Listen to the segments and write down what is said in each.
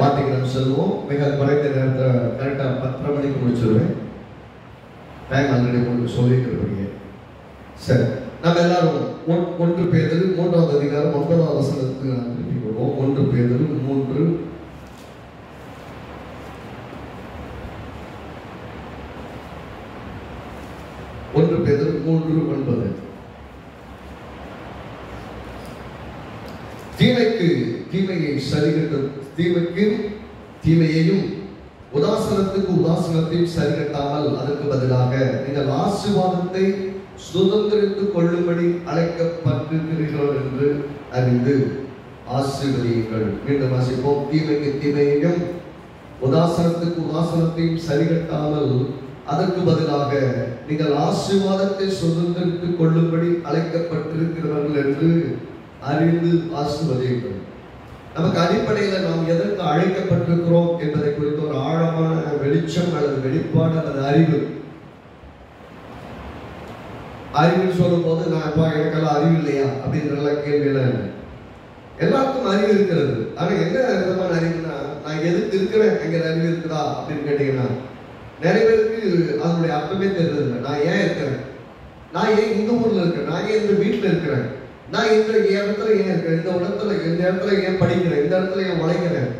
வார்த்தைக்கு நம்ம சொல்லுவோம். மிக குறைந்த நேரத்தில் கரெக்டாக 10:30 மணிக்கு முடிச்சிருவேன். டைம் ஆல்ரெடி உங்களுக்கு சொல்லிட்டு இருக்கீங்க. சரி, நம்ம எல்லாரும் 1 பேதுரு 3வது அதிகாரம் 9வது வசனத்துக்கு நான் திருப்பி கொள்வோம். 1 பேதுரு 3 1 பேதுரு 3:9. தீமைக்கு தீமையை சரிகட்டும், தீமைக்கு தீமையையும் உதாசனத்துக்கு உதாசனத்தையும் சரிகட்டாமல் அதற்கு பதிலாக நீங்கள் ஆசீர்வாதத்தை சுதந்திரித்துக் கொள்ளும்படி அழைக்கப்பட்டிருக்கிறீர்கள் என்று அறிந்து ஆசீர்வதியுங்கள். மீண்டும் வாசிப்போம். தீமைக்கு தீமையையும் உதாசனத்துக்கு உதாசனத்தையும் சரிகட்டாமல் அதற்கு பதிலாக நீங்கள் ஆசீர்வாதத்தை சுதந்திரித்துக் கொள்ளும்படி அழைக்கப்பட்டிருக்கிறவர்கள் என்று அறிந்து ஆசீர்வதியுங்கள். நமக்கு அடிப்படையில் நாம் எதற்கு அழைக்கப்பட்டிருக்கிறோம் என்பதை குறித்த ஒரு ஆழமான வெளிச்சம் அல்லது வெளிப்பாடு அல்லது அறிவுன்னு சொல்லும் போது நான் எனக்கெல்லாம் அறிவு இல்லையா அப்படின்ற கேள்வியெல்லாம் இல்லை. எல்லாருக்கும் அறிவு இருக்கிறது. ஆனா என்ன விதமான அறிவுனா, நான் எதுக்கு இருக்கிறேன் என்கிற அறிவு இருக்குதா அப்படின்னு கேட்டீங்கன்னா நிறைய பேருக்கு அதனுடைய அர்த்தமே தெரியல. நான் ஏன் இருக்கிறேன், நான் ஏன் இந்த ஊர்ல இருக்கிறேன், நான் ஏன் இந்த வீட்டுல இருக்கிறேன், நான் இந்த இடத்துல ஏன் இருக்கிறேன், இந்த இடத்துல ஏன் படிக்கிறேன், இந்த இடத்துல ஏன் உழைக்கிறேன்,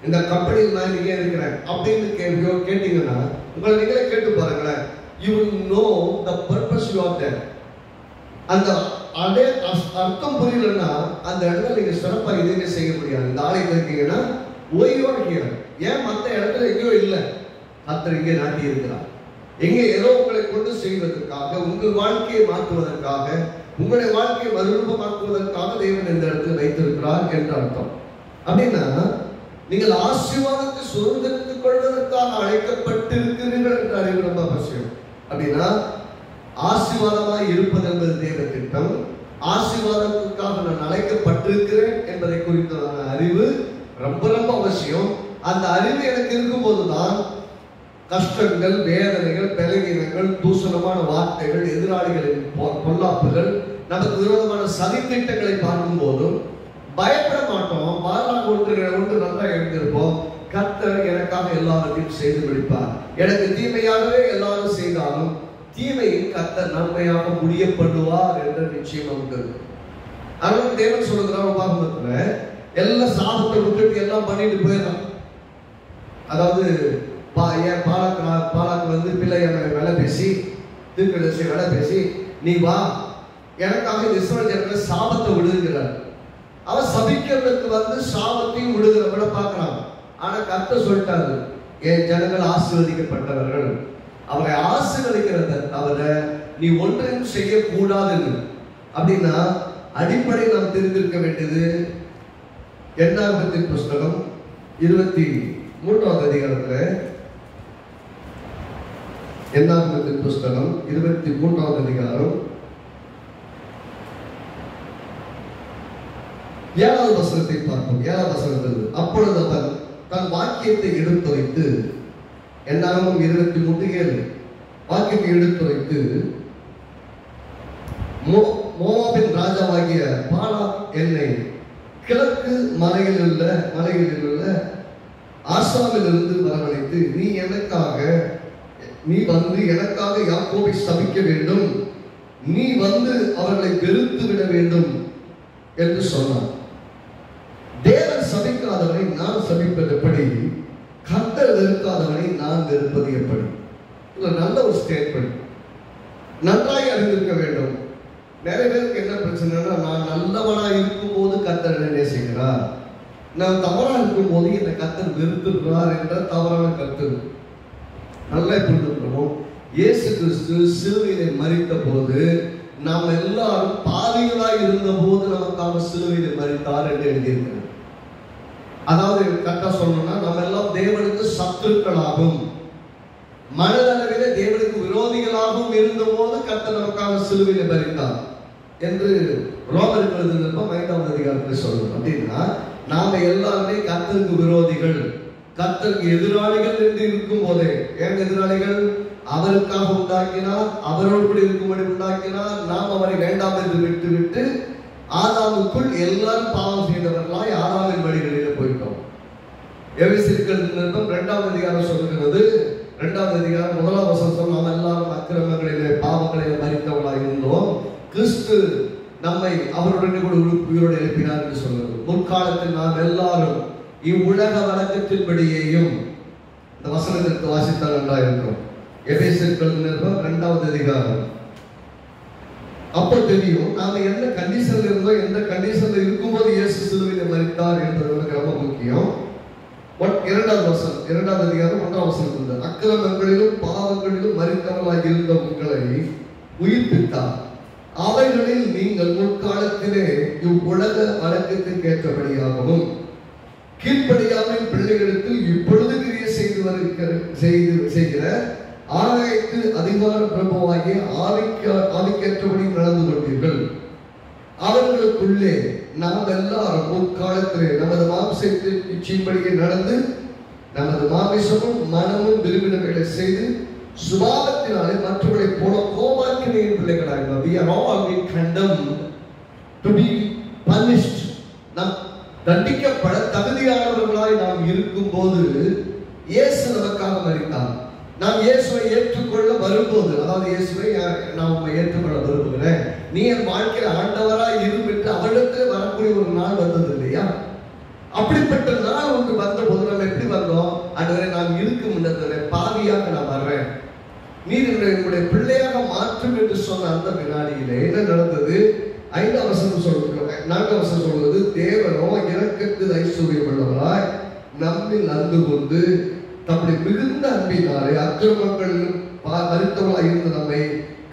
இந்த கம்பெனியில் நான் ஏன் இருக்கிறேன் அப்படின்னு கேட்டீங்கன்னா உங்களை நீங்களே கேட்டு பாருங்களேன். You will know the purpose you are there. அந்த அர்த்தம் புரியலன்னா அந்த இடத்துல நீங்க சிறப்பா எதுவுமே செய்ய முடியாது. இந்த ஆலயத்தில் இருக்கீங்கன்னா why you are here, ஏன் மற்ற இடத்துல எங்கேயோ இல்லை, கர்த்தர் இங்கே நாட்டி இருக்கிறார். எங்கே ஏதோ உங்களை கொண்டு செய்வதற்காக, உங்கள் வாழ்க்கையை மாற்றுவதற்காக, உங்களுடைய வாழ்க்கையை மறுரூபமாக்குவதற்காக தேவன் இந்த இடத்துல வைத்திருக்கிறார் என்ற அர்த்தம். அப்படின்னா நீங்கள் ஆசீர்வாதத்தை சுதந்திரித்துக் கொள்வதற்காக அழைக்கப்பட்டிருக்கிறீர்கள் என்ற அறிவு ரொம்ப அவசியம். அப்படின்னா ஆசீர்வாதமாய் இருப்பது என்பது தேவ திட்டம். ஆசீர்வாதத்துக்காக நான் அழைக்கப்பட்டிருக்கிறேன் என்பதை குறித்ததான அறிவு ரொம்ப ரொம்ப அவசியம். அந்த அறிவு எனக்கு இருக்கும்போதுதான் கஷ்டங்கள், வேதனைகள், பலவீனங்கள், தூசணமான வார்த்தைகள், எதிராளிகளின் பொல்லாப்புகள், நமக்கு விரோதமான சதித்திட்டங்களை பார்க்கும் போதும் பயப்பட மாட்டோம். மாறாக ஒன்று நல்லா எழுந்திருப்போம். கர்த்தர் எனக்காக எல்லாவற்றையும் செய்து முடிப்பார். எனக்கு தீமையாகவே எல்லாரும் செய்தாலும் தீமையை கர்த்தர் நன்மையாக முடிய பண்ணுவார் என்ற நிச்சயம் நமக்கு. அதனால தேவன் சொல்லுகிறார் உபாகமத்துல எல்லா சாபத்தை விட்டுட்டு எல்லாம் பண்ணிட்டு போயிடலாம். அதாவது பாலாக்கு வந்து பிள்ளைய வேலை பேசி, தீர்க்கதரிசி வேலை பேசி, நீ வா எனக்காக இஸ்ரவேல் ஜனங்களை சாபத்தை விடுகிறார். அவன் சபிக்கிறதுக்கு வந்து சாபத்தையும் விடுகிறவங்கள பார்க்கிறான். ஆனா கர்த்தர் சொல்லிட்டாரு, என் ஜனங்கள் ஆசீர்வதிக்கப்பட்டவர்கள், அவரை ஆசீர்வதிக்கிறத தவிர நீ ஒன்றையும் செய்யக்கூடாதுன்னு. அப்படின்னா அடிப்படை நாம் தெரிந்திருக்க வேண்டியது என்னாகமத்தின் புஸ்தகம் 23வது அதிகாரத்துல, என்னாகமத்தின் புஸ்தகம் 23வது அதிகாரம் 7வது வசனத்தை பார்ப்போம். 7வது வசனத்தில், அப்பொழுது அவன் தன் வாக்கியத்தை எடுத்துரைத்து, என்னாகமம் 23:7 வாக்கியத்தை எடுத்துரைத்து, மோவாபின் ராஜாவாகிய பாலாக் என்னை கிழக்கு மலையில் உள்ள ஆசாமிலிருந்து வரவழைத்து, நீ வந்து எனக்காக யாக்கோபை சபிக்க வேண்டும், நீ வந்து அவர்களை வெறுத்து விட வேண்டும் என்று சொன்னார். தேவன் சபிக்காதவனை நான் சபிப்பது எப்படி, கர்த்தர் வெறுக்காதவனை நான் வெறுப்பது எப்படி? நல்ல ஒரு ஸ்டேட்மெண்ட், நன்றாக அறிந்திருக்க வேண்டும். நிறைய பேருக்கு என்ன பிரச்சனைனா, நான் நல்லவனா இருக்கும் போது கர்த்தர் என்ன நேசிக்கிறார், நான் தவறா இருக்கும் போது என்னை கர்த்தர் வெறுத்துகிறார் என்ற தவறான கருத்து. நல்லா புரிஞ்சுக்கணும். இயேசு கிறிஸ்து சிலுவையிலே மரித்த போது நாம் எல்லாரும் பாவிகளாய் இருந்த போது நமக்காக சிலுவையிலே மரித்தார் என்று எழுதியிருக்கிறது. அதாவது கரெக்டா சொல்லணும்னா, நம்ம எல்லாம் தேவனுக்கு சத்துருக்களாகவும் மனதளவிலே தேவனுக்கு விரோதிகளாகவும் இருந்த போது கர்த்தர் நமக்காக சிலுவையிலே மரித்தார் என்று ரோமருக்கு எழுதின 5வது அதிகாரத்தில் சொல்றோம். அப்படின்னா நாம எல்லாருமே கர்த்தருக்கு விரோதிகள், கர்த்தருக்கு எதிராளிகள் என்று இருக்கும் போதே. ஏன் எதிராளிகள்? அவருக்காக உண்டாக்கினார், அவரோடு கூட இருக்கும்படி உண்டாக்கினார். நாம் அவரை வேண்டாம் என்று விட்டு ஆதாமுக்குள் எல்லாரும் பாவம் செய்தவர்களாய் ஆதாமின் வழிகளிலே போயிட்டோம். எபேசியர்கள் நிருபம் 2ஆம் அதிகாரம் சொல்கிறது, 2ஆம் அதிகாரம் 1ஆம் வசனம், நாம் எல்லாரும் அக்கிரமங்களிலே பாவங்களிலே மரித்தவர்களாய் இருந்தோம், கிறிஸ்து நம்மை அவருடன் கூட உயிரோடு எழுப்பினார் என்று சொல்கிறது. முற்காலத்தில் நாம் எல்லாரும் இவ்வுலக வழக்கத்தின்படியேயும், இந்த வசனத்திற்கு வாசித்தால் நன்றா இருக்கும். எபேசியர்கள் நிருபம் 2ஆவது அதிகாரம். அப்போ தெரியும் நாம என்ன கண்டிஷன்ல இருந்தோம், எந்த கண்டிஷன்ல இருக்கும்போது இயேசு சிலுவையில மரித்தார் என்பது நமக்கு ரொம்ப முக்கியம். 2ஆவது வசனம், 2ஆவது அதிகாரம் 1ஆம் வசனம், அக்கிரமங்களிலும் பாவங்களிலும் மரித்தவர்களாய் இருந்த உங்களை உயிர்ப்பித்தார், அவைகளில் நீங்கள் முற்காலத்திலே இவ்வுலக வழக்கத்திற்கு ஏற்றபடியாகவும் கீழ்ப்படியாமல் பிள்ளைகளுக்கு இப்பொழுது கிரியை செய்கிற ஆராய்க்கு அதிகார பிரபுவாகிய ஆவிக்கேற்றபடி நடந்து கொண்டீர்கள். அவர்களுக்குள்ளே நாம் எல்லாரும் முற்காலத்திலே நமது மாம்சத்தை இச்சையின்படியே நடந்து நமது மாமிசமும் மனமும் விரும்பினவைகளை செய்து சுபாவத்தினாலே மற்றவர்களை போல கோபாக்கினையின் பிள்ளைகளாக we are all being condemned to be punished. நாம் தண்டிக்கப்பட தகுதியானவர்களாய் நாம் இருக்கும் போது இயேசு நமக்காக மரித்தார். நாம் இயேசுவை ஏற்றுக்கொள்ள வரும்போது, அதாவது இயேசுவை நாம் ஏற்றுக்கொள்ள விரும்புகிறேன், நீ என் வாழ்க்கையில் ஆண்டவராய் இருந்துட்டு அவரிடத்தில் வரக்கூடிய ஒரு நாள் வந்தது இல்லையா? அப்படிப்பட்ட நாள் ஒன்று வந்த போது நம்ம எப்படி வந்தோம்? ஆண்டவரே, நான் இருக்கும் முன்னே பாவியாக நான் வர்றேன், நீர் என்னுடைய பிள்ளையாக மாற்றும் என்று சொன்ன அந்த வினாடியிலே என்ன நடந்தது? 5ஆம் வசனம் சொல்கிறது, 4ஆம் வசனம் சொல்வது, தேவனோ இரக்கத்தில் ஐஸ்வர்யம் உள்ளவராய் நம்மில் அன்பு கொண்டு தம்முடைய மிகுந்த அன்பினாலே அக்கிரமங்களிலும் மரித்தவர்களாய் இருந்த நம்மை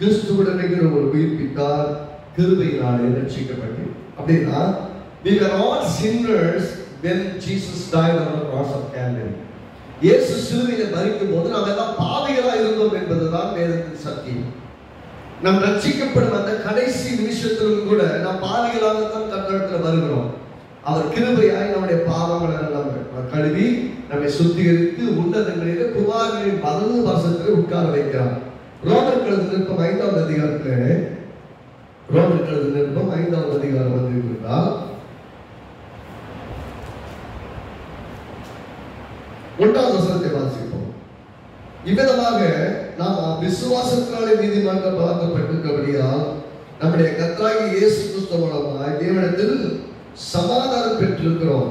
கிறிஸ்துவுடனே ஒரு உயிர்ப்பித்தார், கிருபையினாலே ரட்சிக்கப்பட்டு. அப்படின்னா we were all sinners when Jesus died on the cross of Calvary. இயேசு சிலுவையிலே மரிக்கும் போது நாம் எல்லாம் பாவிகளாய் இருந்தோம் என்பதுதான் வேதத்தின் சத்தியம். நாம் ரட்சிக்கப்படும் அந்த கடைசி நிமிஷத்திலும் கூட நாம் பாவிகளாகத்தான் கர்த்தரிடத்தில் வருகிறோம். அவர் கிருபையாய் நம்முடைய பாவங்களை எல்லாம் கழுவி நம்மை சுத்திகரித்து உன்னதங்களிலே குமாரனின் வலது பாசத்திலே உட்கார வைக்கிறார். ரோமர் எழுதின நிருபம் 5ஆவது அதிகாரத்திலே, ரோமர் எழுதின நிருபம் 5ஆவது அதிகாரம் வந்திருந்தால் 1ஆவது வசனத்தை வாசிப்போம். இவ்விதமாக நாம் விசுவாசத்தினாலே நீதிமான்களாக்கப்பட்டிருக்கிறபடியால் நம்முடைய கர்த்தராகிய இயேசு கிறிஸ்து மூலமாய் தேவனிடத்தில் சமாதானம் பெற்றிருக்கிறோம்.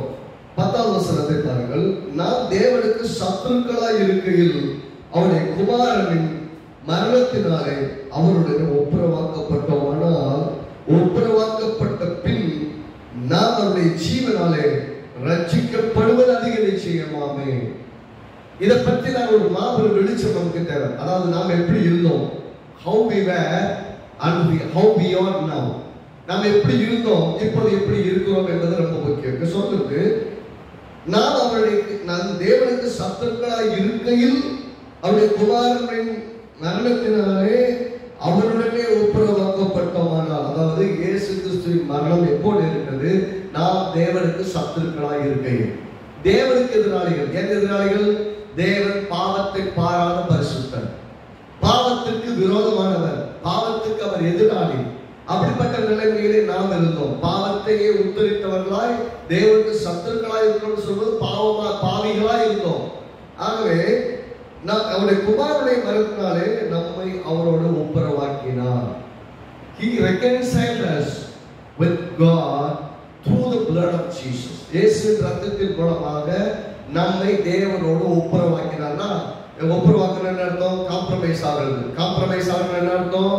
10ஆவது வசனத்தை பாருங்கள். நாம் தேவனுக்கு சத்துருக்களாய் இருக்கையில் அவருடைய குமாரனின் மரணத்தினாலே அவருடைய ஒப்புரவாக்கப்பட்டோம். ஆனால் ஒப்புரவாக்கப்பட்ட பின் நாம் அவருடைய ஜீவனாலே ரட்சிக்கப்படுவது அதிக நிச்சயமாமே. இதை பற்றி நான் ஒரு மாபெரும் வெளிச்சம் நமக்கு தேவை. அதாவது நாம் எப்படி இருந்தோம், how we were and how we are now. நாம் எப்படி இருந்தோம், இப்போது எப்படி இருக்கிறோம் என்பது ரொம்ப முக்கியம். சொல்லுக்கு நாம் தேவனுக்கு சத்துருக்களாய் இருக்கையில் அவருடைய குமாரனின் மரணத்தினாலே அவருடனே ஒப்புரவாக்கப்பட்டோமானால், அதாவது இயேசு கிறிஸ்துவின் மரணம் எப்போது இருக்கிறது? நாம் தேவனுக்கு சத்துருக்களாய் இருக்கையில். தேவனுக்கு எதிராளிகள். என் எதிராளிகள்? தேவன் பாவத்தை பாராத பரிசுத்தர், பாவத்திற்கு விரோதமானவர், பாவத்துக்கு அவர் எதிராளி. அப்படிப்பட்ட நிலைமையிலே நாம் இருந்தோம். பாவத்தையே உத்தரித்தவர்களாய் தேவனுக்கு சத்துருக்களாய் இருக்கிறோம் சொல்வது பாவிகளாய் இருந்தோம். ஆகவே நாம் அவருடைய குமாரனை மறுத்தினாலே நம்மை அவரோடு ஒப்புரவாக்கினார். He reconciled us with God through the blood of Jesus. இயேசுவின் இரத்தத்தின் மூலமாக நம்மை தேவனோடு ஒப்புரவாக்கினார்னா, ஒப்புரவாக்கின என்ன அர்த்தம்? காம்ப்ரமைஸ் ஆகிறது. காம்ப்ரமைஸ் ஆகிறது என்ன அர்த்தம்?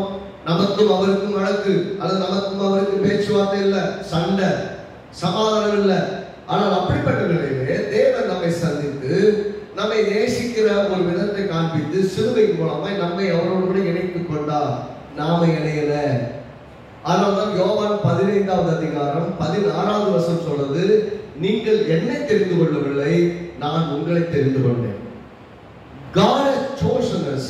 நமக்கும் அவருக்கும் வழக்கு, அல்லது நமக்கும் அவருக்கு பேச்சுவார்த்தை இல்லை, சண்டை, சமாதானம் இல்லை. ஆனால் அப்படிப்பட்ட நிலையிலே தேவன் நம்மை சந்தித்து நம்மை நேசிக்கிற ஒரு விதத்தை காண்பித்து சிலுவையின் மூலமாய் நம்மை அவரோடு கூட இணைத்துக் கொண்டார். நாம இணையல. அதனால்தான் யோவான் 15ஆவது அதிகாரம் 16ஆவது வசனம் சொல்றது, நீங்கள் என்னை தெரிந்து கொள்ளவில்லை, நான் உங்களை தெரிந்து கொண்டேன். God has chosen us.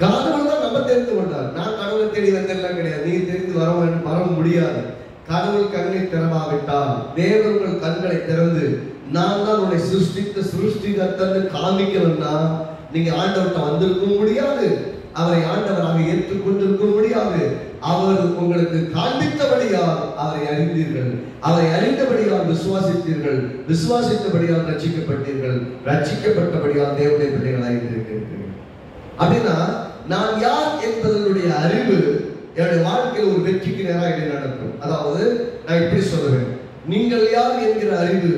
கடவுள் தான் நம்ம தெரிந்து கொண்டார். நான் கடவுளை தேடி வந்தெல்லாம் கிடையாது. நீ தெரிந்து வர முடியாது. கடவுள் கண்ணை திறவாவிட்டால், தேவர்கள் கண்களை திறந்து நான் தான் உன்னை சிருஷ்டித்த சிருஷ்டிகர்த்தன்னு காமிக்கணும்னா நீங்க ஆண்டவர்கிட்ட வந்திருக்க முடியாது. அவரை ஆண்டவராக ஏற்றுக்கொண்டிருக்க முடியாது. அவர் உங்களுக்கு காண்பித்தபடியால் அவரை அறிந்தீர்கள், அவரை அறிந்தபடியால் விசுவாசித்தீர்கள், விசுவாசித்தபடியால் ரட்சிக்கப்பட்டீர்கள், ரட்சிக்கப்பட்டபடியால் தேவனுடைய பிள்ளைகளாக இருக்கிறீர்கள். அப்படின்னா நான் யார் என்பதனுடைய அறிவு என்னுடைய வாழ்க்கையில் ஒரு வெற்றிக்கு நேராக என்னை நடக்கும். அதாவது நான் இப்படி சொல்லுவேன், நீங்கள் யார் என்கிற அறிவு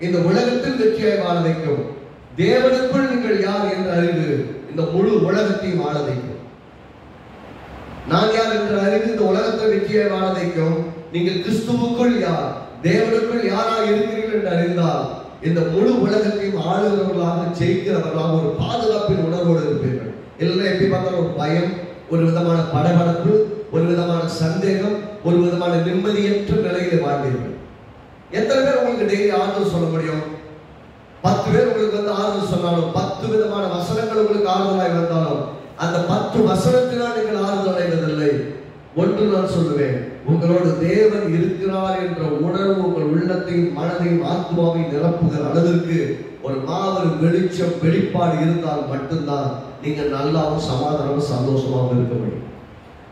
இந்த உலகத்தில் வெற்றியாய் வாழ வைக்கும். தேவனுக்குள் நீங்கள் யார் என்ற அறிவு இந்த முழு உலகத்தையும் வாழ வைக்கும். நான் யார் என்ற அறிவு இந்த உலகத்தை வெற்றியாய் வாழ வைக்கும். நீங்கள் கிறிஸ்துவுக்குள் யார், தேவனுக்குள் யாராக இருக்கிறீர்கள் என்று அறிந்தால் இந்த முழு உலகத்தையும் ஆளுகிறவர்களாக, ஜெயிக்கிறவர்களாக, ஒரு பாதுகாப்பின் உணர்வோடு இருப்பீர்கள். இல்லைன்னா எப்படி பார்த்தாலும் ஒரு பயம், ஒரு விதமான படபடப்பு, ஒரு விதமான சந்தேகம், ஒரு விதமான நிம்மதியற்ற நிலையில வாழ்வீர்கள். எத்தனை பேர் உங்களுக்கு டெய்லி ஆறுதல் சொல்ல முடியும்? 10 பேர் உங்களுக்கு வந்து ஆறுதல் சொன்னாலும், 10 விதமான வசனங்கள் உங்களுக்கு ஆறுதலாய் வந்தாலும், அந்த 10 வசனத்தினால் நீங்கள் ஆறுதல் அடைவதில்லை. ஒன்று நான் சொல்லுவேன், உங்களோடு தேவன் இருக்கிறார் என்ற உணர்வு உங்கள் உள்ளத்தையும் மனதையும் ஆத்மாவையும் நிரப்புகிற அளவிற்கு ஒரு மாபெரும் வெளிச்சம், வெளிப்பாடு இருந்தால் மட்டும்தான் நீங்கள் நல்லாவும் சமாதானமும் சந்தோஷமாகவும் இருக்க முடியும்.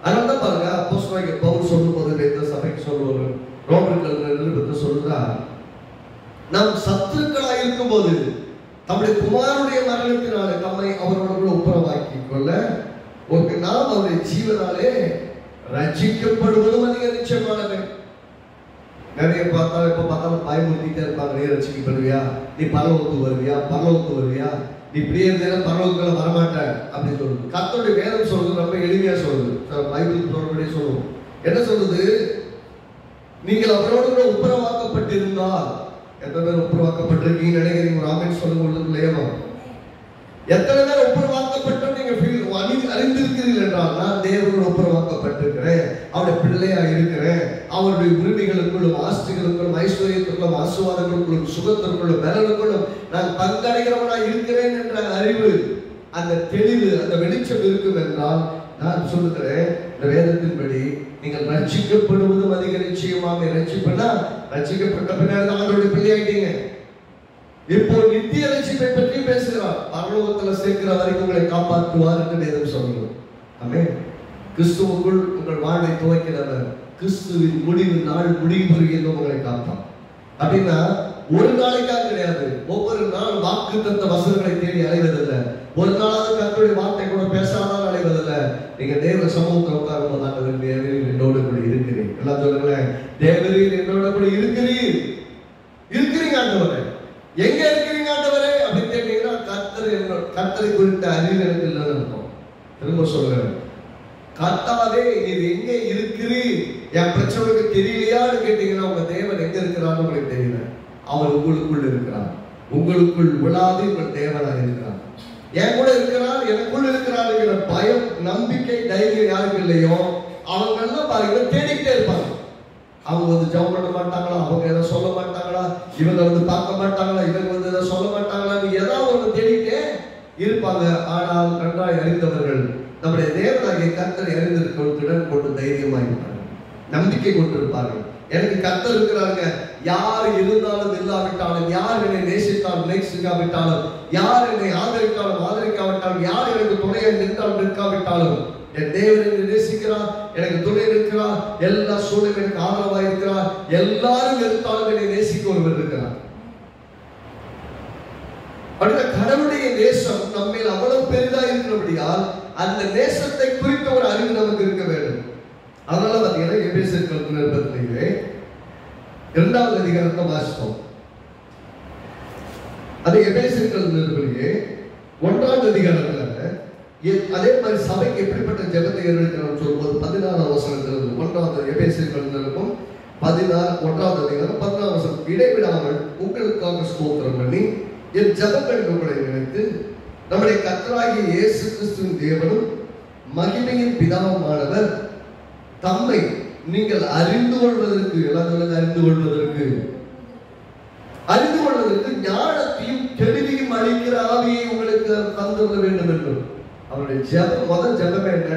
அதனால பாருங்க, அப்போஸ்தலனாகிய பவுல் சொல்லும்போது இந்த சபைக்கு சொல்லுவாரு, ரோமர்கள் நிருபத்தை சொல்றார், நாம் சத்துருக்களாய் இருக்கும்போது நம்முடைய குமாரனுடைய மரணத்தினாலே நம்மை அவரோடு ஒப்புரவாக்கி கொள்ள நாம் அவருடைய ஜீவனாலே ரட்சிக்கப்படுவதும் அதிக நிச்சயமானது. நிறைய பார்த்தாலும் இப்ப பார்த்தாலும் பயமுறுத்திட்டே இருப்பாங்க, நீ ரட்சிக்கப்படுவியா, நீ பரலோகத்துக்கு வருவியா, பரலோகத்துக்கு வருவியா, நீ இப்படியே இருந்தாலும் பரலோகத்துல வரமாட்ட அப்படின்னு சொல்லுது. கர்த்தருடைய வேதம் சொல்றது ரொம்ப எளிமையா சொல்லுது, பைபிள் சொல்றபடியே சொல்லுவோம். என்ன சொல்றது? நீங்கள் அவரோடு கூட ஒப்புரவாக்கப்பட்டிருந்தால், எத்தனை பேர் ஒப்புரவாக்கப்பட்டிருக்கீங்க நினைக்கிறீங்க? ஒரு ஆமென் சொல்லுங்க உள்ளதுலயேமா. எத்தனை பேர் ஒப்புரவாக்கப்பட்டோம் நீங்க அறிந்திருக்கிறீர்கள் என்றால், நான் தேவனோடு ஒப்புரவாக்கப்பட்டிருக்கிறேன், அவருடைய பிள்ளையா இருக்கிறேன், அவருடைய உரிமைகளுக்குள்ளும் ஆஸ்திகளுக்குள்ளும் ஐஸ்வர்யத்துக்குள்ளும் ஆசீர்வாதங்களுக்குள்ளும் சுகத்திற்குள்ளும் பலனுக்குள்ளும் நான் பங்கடைகிறவனாய் இருக்கிறேன் என்ற அறிவு, அந்த தெளிவு, அந்த வெளிச்சம் இருக்கும் என்றால், நான் சொல்லுகிறேன் இந்த வேதத்தின்படி நீங்கள் ரட்சிக்கப்படுவதும் அதிக நிச்சயமாக. ரட்சிக்கப்பட்ட பின்னாடி ஆண்டவருடைய பிள்ளையாயிட்டீங்க. இப்போ நித்திய ரட்சிப்பை பற்றி பேசுகிறார். பரலோகத்துல சேர்க்கிற வரைக்கும் உங்களை காப்பாற்றுவார் என்று வேதம் சொல்லுங்கள். ஆமென். கிறிஸ்துவுக்குள் உங்கள் வாழ்வை துவக்கிறவர், கிறிஸ்துவின் முடிவு நாள் முடிவு உங்களை காப்பார். அப்படின்னா ஒரு நாளைக்காக கிடையாது, ஒவ்வொரு நாள் வாக்குத்தத்த வசனங்களை தேடி அலைவதில்லை. ஒரு நாளாவது கர்த்தருடைய வார்த்தை கூட பேசாதான் அலைவதில்லை. நீங்க தேவ சமூகத்தை உட்காரும் போது தேவரில் என்னோட கூட இருக்கிறீர். எல்லாம் சொல்லுங்களேன், தேவரில் என்னோட கூட இருக்கிறீங்க ஆண்டவரே. எங்க இருக்கிறீங்க ஆண்டவரே அப்படின்னு கேட்டீங்கன்னா, கர்த்தரை குறித்த அறிவு எனக்கு இல்லைன்னு இருக்கும். திரும்ப சொல்றேன், கர்த்தாவே நீர் எங்க இருக்கிறீர், என் பிரச்சனைக்கு தெரியலையான்னு கேட்டீங்கன்னா, உங்க தேவன் எங்க இருக்கிறான்னு உங்களுக்கு தெரியல. அவர் உங்களுக்குள் இருக்கிறார். உங்களுக்குள் விழாது உங்கள் தேவனாக இருக்கிறார். என் கூட இருக்கிறார், எனக்குள் இருக்கிறார் என்கிற பயம், நம்பிக்கை, தைரியம் யாருக்கு இல்லையோ அவங்க எல்லாம் பாருங்க தேடிக்கிட்டே இருப்பாங்க. அவங்க வந்து ஜெபம் பண்ண மாட்டாங்களா, அவங்க எதை சொல்ல மாட்டாங்களா, இவங்க வந்து பார்க்க மாட்டாங்களா, இவங்க வந்து எதை சொல்ல மாட்டாங்களா, ஏதாவது ஒன்று தேடிக்கிட்டே இருப்பாங்க. ஆனால் நன்றாய் அறிந்தவர்கள் நம்முடைய தேவனாகிய கர்த்தரை அறிந்திருக்கிறதுடன் கொண்டு தைரியமாக இருப்பார்கள், நம்பிக்கை கொண்டிருப்பார்கள். எனக்கு கர்த்தர் இருக்கிறாங்க, யார் இருந்தாலும் இல்லாவிட்டாலும், யார் என்னை நேசித்தாலும் நேசிக்காவிட்டாலும், யார் என்னை ஆதரித்தாலும் ஆதரிக்காவிட்டாலும், யார் எனக்கு துணையை நின்றாலும் நிற்காவிட்டாலும், என் தேவன் என்னை நேசிக்கிறார், எனக்கு துணை இருக்கிறார், எல்லா சூழலும் எனக்கு ஆதரவாக இருக்கிறார், எல்லாரும் இருந்தாலும் என்னை நேசிக்க ஒருவர் இருக்கிறார். கடவுளுடைய நேசம் நம்ம அவ்வளவு பெரிதா இருக்கிறபடியால் அந்த நேசத்தை குறித்த ஒரு அறிவு நமக்கு இருக்க வேண்டும். அதனால பாத்தீங்கன்னா எபேசியர் நிருபத்திலே 2வது அதிகாரத்தை வாசிப்போம். அது எபேசியர் நிருபத்திலே 1வது அதிகாரத்துல அதே மாதிரி சபைக்கு எப்படிப்பட்ட ஜெபத்தை ஏறெடுக்கணும்னு சொல்லும்போது 14வது வசனத்திலிருந்து 1வது எபேசியர் நிருபம் 1வது அதிகாரம் 10வது வசனம், இடைவிடாமல் உங்களுக்காக ஸ்தோத்திரம் பண்ணி என் ஜெபங்கள் உங்களை நினைத்து நம்முடைய கர்த்தராகிய இயேசு கிறிஸ்துவின் தேவனும் மகிமையின் பிதாவுமானவர் தம்மை நீங்கள் அறிந்து கொள்வதற்கு, எல்லாத்தையும் அறிந்து கொள்வதற்கு ஞானத்தையும் தெளிவையும் அளிக்கிற ஆவியை உங்களுக்கு தந்துள்ள வேண்டும் என்றும். அவருடைய ஜெபம், முதல் ஜெபம் என்ன?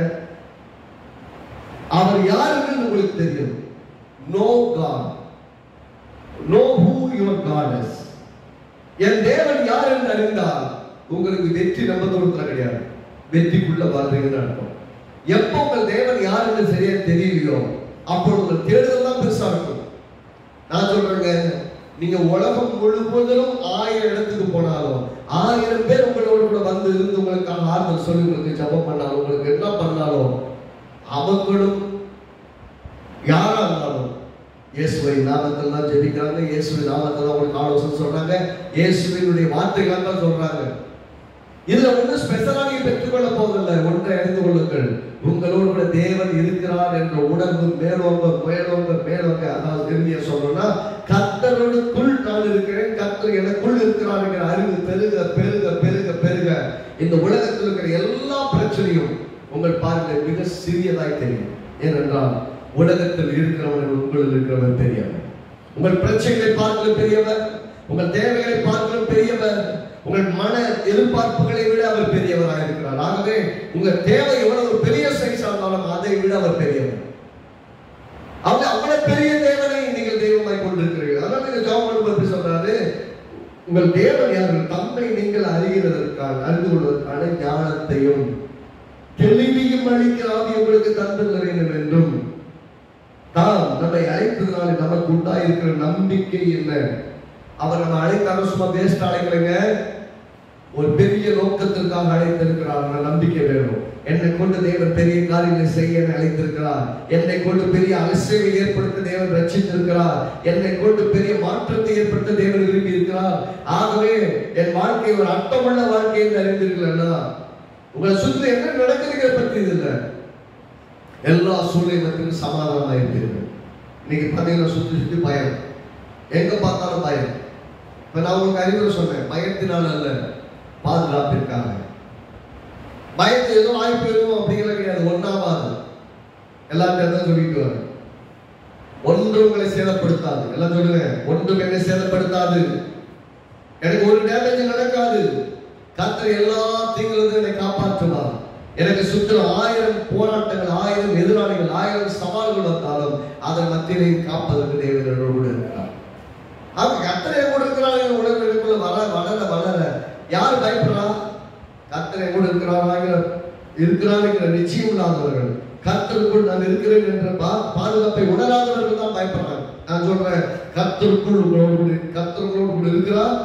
அவர் யார் என்று உங்களுக்கு தெரியும். Know God. Know who your God is. என் தேவன் யார் என்று அறிந்தால் உங்களுக்கு வெற்றி நம்ம தூரத்தில் கிடையாது. வெற்றிக்குள்ள வாழ்றீங்கன்னு அர்த்தம். எப்போ உங்கள் தேவன் யாருன்னு சரியா தெரியலையோ அப்போ உங்கள் தேடுதல் தான் பெருசா இருக்கும். நான் சொல்றேங்க, நீங்க உலகம் முழுவதும் 1000 இடத்துக்கு போனாலும் 1000 பேர் உங்களோட கூட வந்து இருந்து உங்களுக்காக ஆறுதல் சொல்லி உங்களுக்கு ஜெபம் பண்ணாலும் உங்களுக்கு என்ன பண்ணாலும் அவங்களும் யாரா இருந்தாலும் இயேசுவை நாமத்தில் தான் ஜெபிக்கிறாங்க, இயேசுவின் நாமத்தில் தான் உங்களுக்கு ஆலோசனை சொல்றாங்க, இயேசுவினுடைய வார்த்தைகள் தான் சொல்றாங்க. இதுல ஒன்றும் ஸ்பெஷலா நீங்க பெற்றுக்கொள்ள போவதில்லை. ஒன்றை அறிந்து கொள்ளுங்கள், உங்களோடு கூட தேவன் இருக்கிறார் என்ற உணர்வு மேலோங்க மேலோங்க மேலோங்க. அதாவது திரும்பிய சொல்லணும்னா, கர்த்தருக்குள் நான் இருக்கிறேன், கர்த்தர் எனக்குள் இருக்கிறார் என்கிற அறிவு பெருக பெருக பெருக பெருக இந்த உலகத்தில் இருக்கிற எல்லா பிரச்சனையும் உங்கள் பார்வையில் மிக சிறியதாய் தெரியும். ஏனென்றால் உலகத்தில் இருக்கிறவன் உங்களில் இருக்கிறவன் பெரியவன். உங்கள் பிரச்சனைகளை பார்க்கலும் பெரியவர், உங்கள் தேவைகளை பார்க்கலும் பெரியவர், உங்கள் மன எதிர்பார்ப்புகளை விட அவர் பெரியவராக இருக்கிறார். ஆகவே உங்க தேவை எவ்வளவு பெரிய சைஸா இருந்தாலும் அதை விட அவர் பெரியவர். அவர் அவ்வளவு பெரிய தேவனை நீங்கள் தெய்வமாய் கொண்டிருக்கிறீர்கள். அதனால நீங்க ஜெபம் பண்ணும்போது சொல்றாரு, உங்கள் தேவன் யார்கள்? தம்மை நீங்கள் அறிகிறதற்கான அறிந்து கொள்வதற்கான ஞானத்தையும் தெளிவையும் அளிக்கிற ஆவி உங்களுக்கு தந்துள்ள வேண்டும் என்றும் தாம் நம்மை அழைத்ததுனால நமக்கு உண்டாயிருக்கிற நம்பிக்கை என்ன? அவர் நம்ம அழைத்தாலும் சும்மா வேஸ்ட் அழைக்கலைங்க, ஒரு பெரிய நோக்கத்திற்காக அழைத்திருக்கிறார். நம்பிக்கை வேணும். என்னை கொண்டு தேவன் பெரிய காரியங்களை செய்ய அழைத்திருக்கிறார். என்னை கொண்டு பெரிய அலட்சியை ஏற்படுத்த தேவன் ரட்சித்திருக்கிறார். என்னை கொண்டு பெரிய மாற்றத்தை ஏற்படுத்த தேவன் விரும்பி இருக்கிறார். ஆகவே என் வாழ்க்கை ஒரு அர்த்தமுள்ள வாழ்க்கை என்று அறிந்தீர்களா? உங்களை சுற்றி என்ன நடக்குதுங்கிற பற்றி இல்லை, எல்லா சூழ்நிலைக்கும் சமாதானமாக இருப்பீர்கள். இன்னைக்கு பார்த்தீங்கன்னா சுற்றி சுற்றி பயம், எங்க பார்த்தாலும் பயம். இப்ப நான் உங்களுக்கு அறிவுரை சொன்னேன், பயத்தினால் அல்ல பாதுகாப்பிற்காக. பயத்தை ஏதோ ஆகி போயிடும் அப்படிங்கிறது கிடையாது. ஒன்னாவது எல்லாத்தையும் தான் சொல்லிட்டு வர, ஒன்று உங்களை சேதப்படுத்தாது. எல்லாம் சொல்லுங்க, ஒன்றும் என்னை சேதப்படுத்தாது, எனக்கு ஒரு டேமேஜ் நடக்காது. கர்த்தர் எல்லா தீங்கிலிருந்து என்னை காப்பாற்றுவார். எனக்கு சுற்றிலும் 1000 போராட்டங்கள், 1000 எதிராளிகள், 1000 சவால்கள் வந்தாலும் அதன் மத்தியிலே காப்பதற்கு தேவன் என்னோடு இருக்கிறார். அவங்க கர்த்தரை கூட இருக்கிறாங்க. உலகங்களுக்குள்ள வளர வளர வளர யார் பயப்படுறா? கர்த்தரை கூட இருக்கிறாங்கிற நிச்சயம் இல்லாதவர்கள், கர்த்தருக்குள் நான் இருக்கிறேன் என்ற பாதுகாப்பை உணராதவர்கள் தான் பயப்படுறாங்க. நான் சொல்றேன், கர்த்தருக்குள் கர்த்தர்களோடு கூட இருக்கிறார்.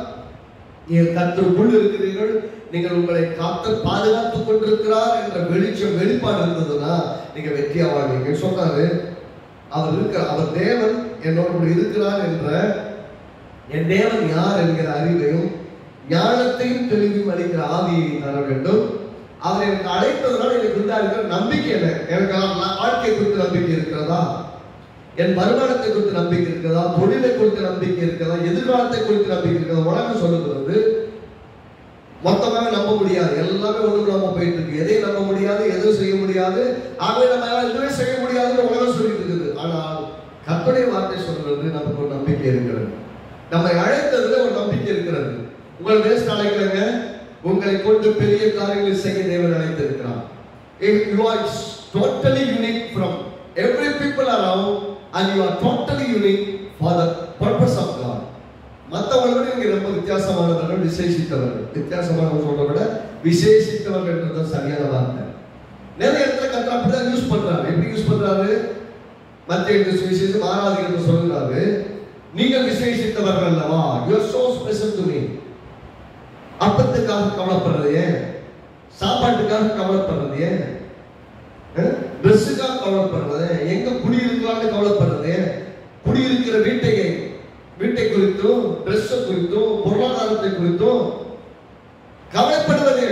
நீங்கள் கர்த்தருக்குள் இருக்கிறீர்கள், நீங்கள் உங்களை கர்த்தர் பாதுகாத்துக் கொண்டிருக்கிறார் என்ற வெளிப்பாடு இருந்ததுன்னா நீங்க வெற்றியா வாழ்வீங்க. சொன்னாரு, அவர் தேவன் என்னோடு இருக்கிறார் என்ற என் தேவன் யார் என்கிற அறிவையும் ஞானத்தையும் தெளிவையும் அளிக்கிற ஆவியை தர வேண்டும். அவர் எனக்கு அழைத்ததுனால எனக்கு இருக்கிற நம்பிக்கை என்ன? எனக்கு வாழ்க்கை குறித்து நம்பிக்கை இருக்கிறதா? என் வருமானத்தை குறித்து நம்பிக்கை இருக்கிறதா? தொழிலை குறித்து நம்பிக்கை இருக்கிறதா? எதிர்காலத்தை குறித்து நம்பிக்கை இருக்கிறதா? உலகம் சொல்லுகிறது மொத்தமாக நம்ப முடியாது, எல்லாமே ஒண்ணு இல்லாம போயிட்டு இருக்கு. எதையும் நம்ப முடியாது, எதுவும் செய்ய முடியாது. ஆகவே நம்ம எதுவுமே செய்ய முடியாதுன்னு உலகம் சொல்லிட்டு இருக்குது. ஆனால் கர்த்தருடைய வார்த்தை சொல்றது நமக்கு ஒரு நம்பிக்கை இருக்கிறது. நம்மை அழைத்ததுல ஒரு நம்பிக்கை இருக்கிறது. உங்கள் வேஸ்ட் அழைக்கலங்க, உங்களை கொண்டு பெரிய காரியங்களை செய்ய தேவன் அழைத்திருக்கிறார். You are totally unique from every people around and you are totally unique for the purpose of God. மற்றவங்களோட நீங்க ரொம்ப வித்தியாசமானவர்கள், விசேஷித்தவர்கள். வித்தியாசமானவங்க சொல்றத விட விசேஷித்தவர்கள் என்றது சரியான வார்த்தை. நிறைய இடத்துல கர்த்தர் அப்படிதான் யூஸ் பண்றாரு. எப்படி யூஸ் பண்றாரு? மத்தேயு சுவிசேஷம் 6வது அதிகாரத்துல சொல்றாரு, நீங்கள் விசேஷித்தவர்கள் அல்லவா, you are so special to me. அப்பத்துக்காக கவலைப்படுறது ஏன்? சாப்பாட்டுக்காக கவலைப்படுறது ஏன்? ட்ரெஸ்ஸுக்காக கவலைப்படுறது, எங்க குடியிருக்கலாம்னு கவலைப்படுறது, குடியிருக்கிற வீட்டை குறித்தும் ட்ரெஸ் குறித்தும் பொருளாதாரத்தை குறித்தும் கவலைப்படுவது.